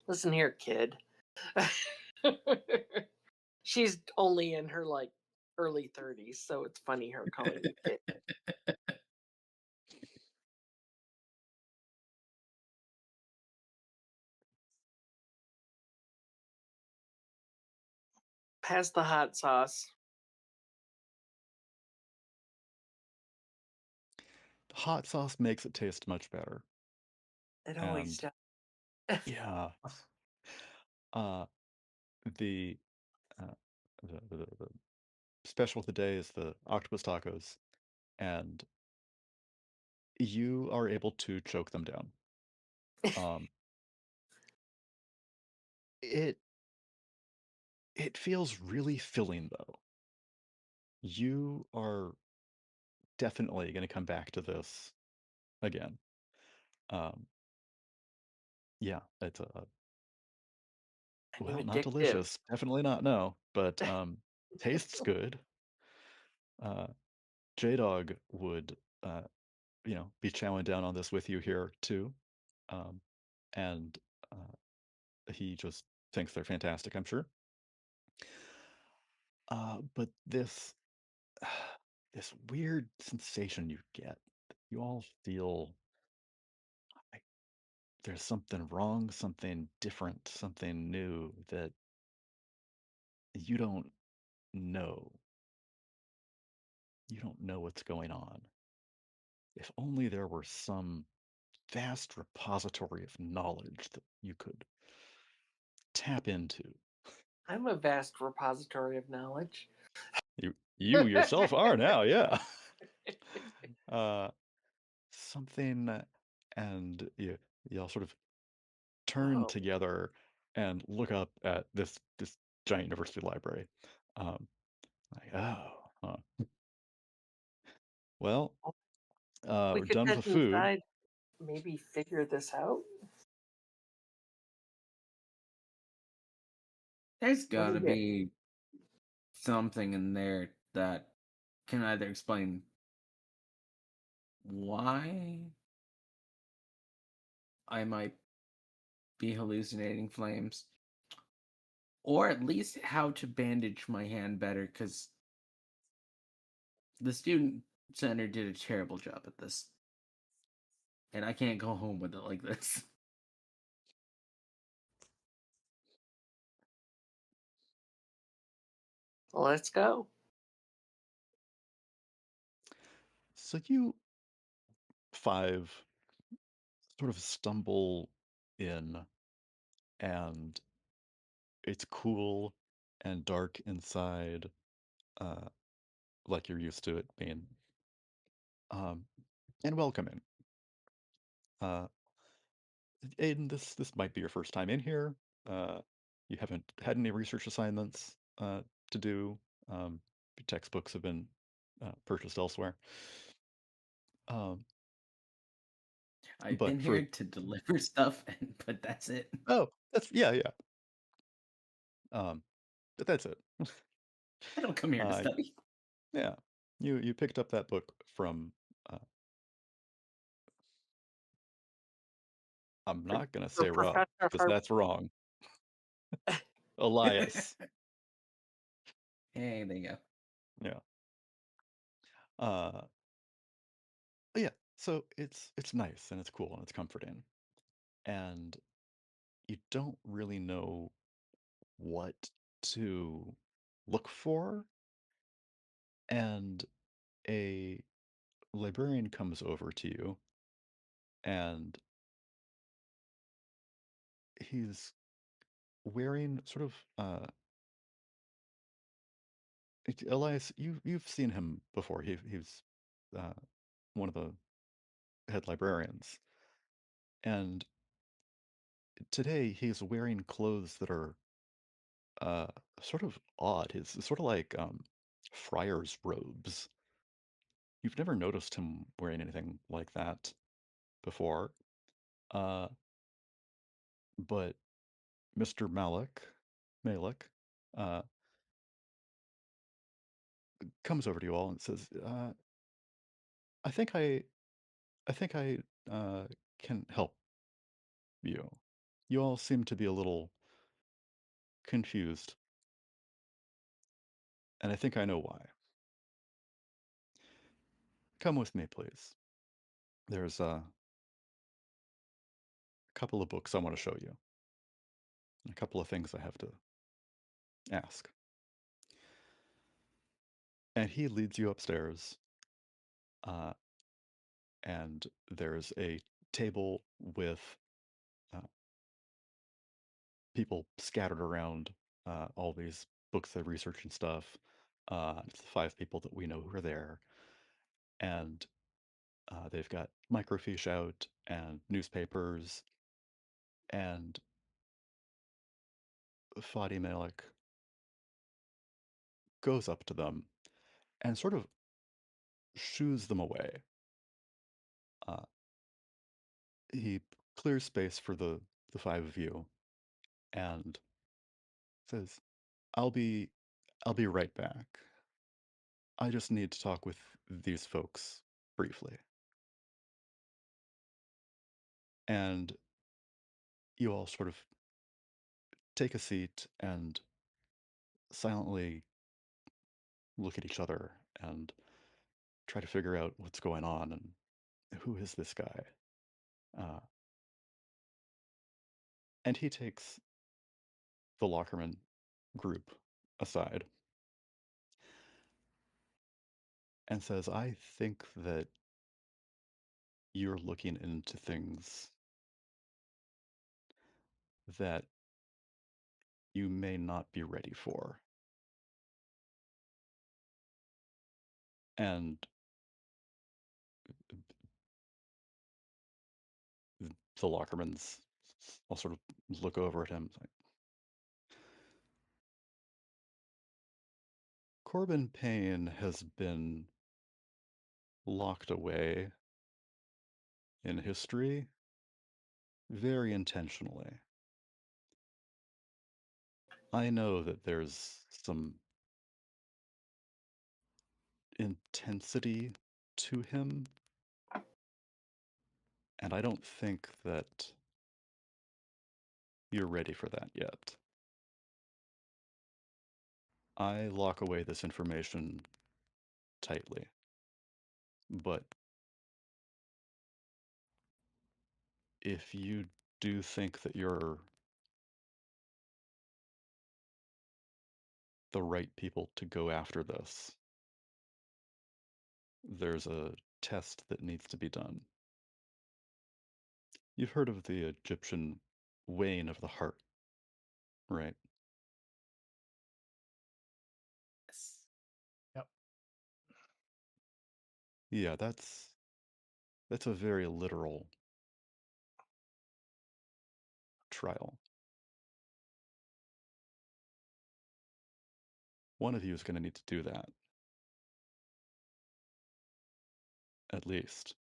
Listen here, kid. She's only in her like early 30s, so it's funny her calling me kid. Pass the hot sauce. Hot sauce makes it taste much better. It always And does. yeah, the, the special of the day is the octopus tacos, and you are able to choke them down. Um, it feels really filling though. You are definitely going to come back to this again. Um, yeah, it's I knew not addictive. delicious, definitely not. No, but tastes good. J Dog would be chowing down on this with you here too, um, and he just thinks they're fantastic, I'm sure. But this this weird sensation you get, you all feel like there's something wrong, something different, something new that you don't know. You don't know what's going on. If only there were some vast repository of knowledge that you could tap into. I'm a vast repository of knowledge. You yourself are now, yeah. uh, something, and you all sort of turn Oh, together and look up at this giant university library. Um, like, oh, huh. Well, we we're could done with head the food. inside, maybe figure this out. There's What do gotta you? be something in there that can either explain why I might be hallucinating flames, or at least how to bandage my hand better, because the student center did a terrible job at this, and I can't go home with it like this. Let's go. So you five sort of stumble in, and it's cool and dark inside, uh, like you're used to it being, um, and welcoming. Uh, Aiden, this might be your first time in here. Uh, you haven't had any research assignments to do. Your textbooks have been purchased elsewhere. Um, I've but been for here to deliver stuff, but that's it. oh, that's yeah. Um, but that's it. I don't come here to Uh, study. yeah, you picked up that book from. Uh, I'm For, not gonna for say Rob Professor because Har- that's wrong. Elias. Hey, there you go. Yeah. Uh, yeah. So it's nice and it's cool and it's comforting, and you don't really know what to look for, and a librarian comes over to you, and he's wearing sort of Elias, you've seen him before. He's uh, one of the head librarians, and today he's wearing clothes that are uh, sort of odd. His sort of like friar's robes. You've never noticed him wearing anything like that before. Uh, but Mr. Malik, uh, comes over to you all and says, "I think I think I can help you. You all seem to be a little confused, and I think I know why. Come with me, please. There's a couple of books I want to show you, and a couple of things I have to ask." And he leads you upstairs, uh, and there's a table with uh, people scattered around all these books they research and stuff. It's the five people that we know who are there. and they've got microfiche out and newspapers, and Fadi Malik goes up to them and sort of shoos them away. Uh, he clears space for the five of you and says, I'll be right back. I just need to talk with these folks briefly." And you all sort of take a seat and silently look at each other and try to figure out what's going on and who is this guy. Uh, and he takes the Lockerman group aside and says, "I think that you're looking into things that you may not be ready for." And the Lockermans will sort of look over at him like, "Corbin Payne has been locked away in history very intentionally. I know that there's some intensity to him, and I don't think that you're ready for that yet. I lock away this information tightly, but if you do think that you're the right people to go after this, there's a test that needs to be done. You've heard of the Egyptian weighing of the heart, right?" Yes. Yep. Yeah, that's a very literal trial. One of you is going to need to do that, at least.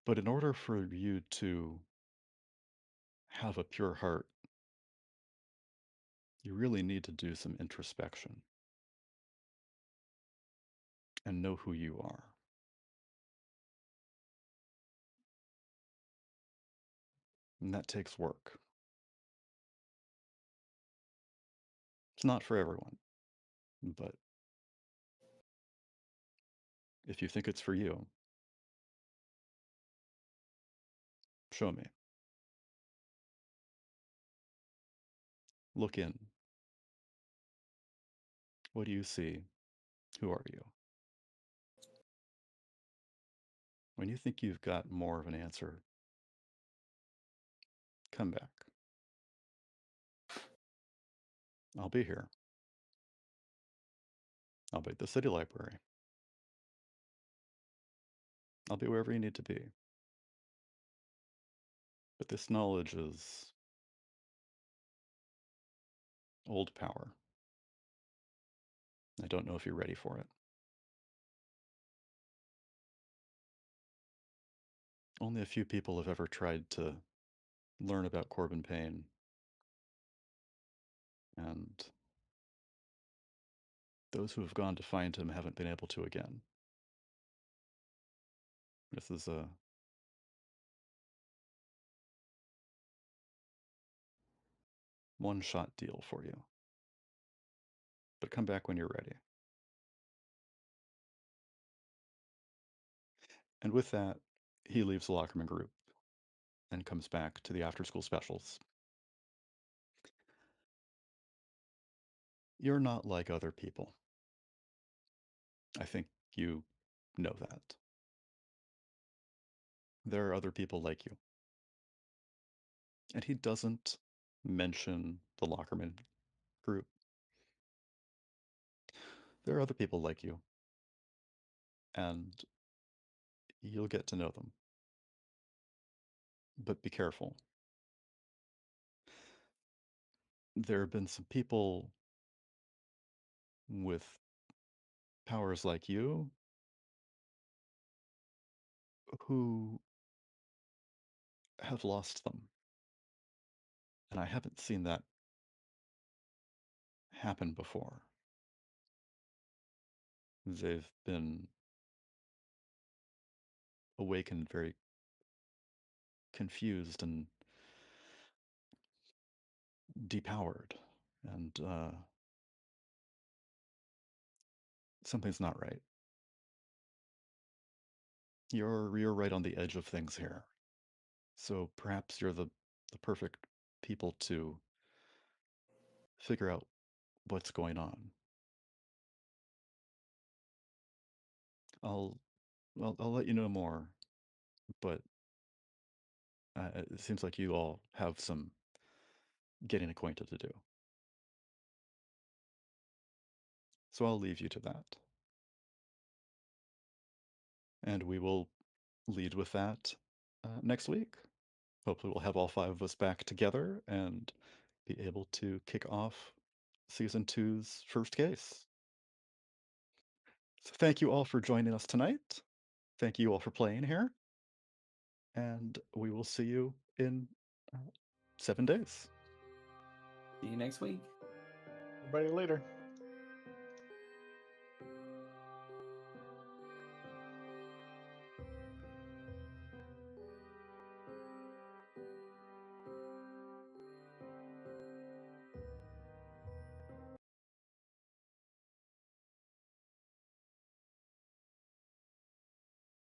But in order for you to have a pure heart, you really need to do some introspection and know who you are. And that takes work. It's not for everyone, but if you think it's for you, show me. Look in. What do you see? Who are you? When you think you've got more of an answer, come back. I'll be here. I'll be at the city library. I'll be wherever you need to be. But this knowledge is old power. I don't know if you're ready for it. Only a few people have ever tried to learn about Corbin Payne, and those who have gone to find him haven't been able to again. This is a one-shot deal for you. But come back when you're ready. And with that, he leaves the Lockerman group and comes back to the after-school specials. You're not like other people. I think you know that. There are other people like you. And he doesn't mention the Lockerman group. There are other people like you, and you'll get to know them. But be careful. There have been some people with powers like you who have lost them. And I haven't seen that happen before. They've been awakened very confused and depowered. And something's not right. You're right on the edge of things here. So perhaps you're the perfect people to figure out what's going on. I'll I'll let you know more, but it seems like you all have some getting acquainted to do. So I'll leave you to that. And we will lead with that next week. Hopefully we'll have all 5 of us back together and be able to kick off Season 2's first case. So thank you all for joining us tonight. Thank you all for playing here. And we will see you in 7 days. See you next week. Everybody later.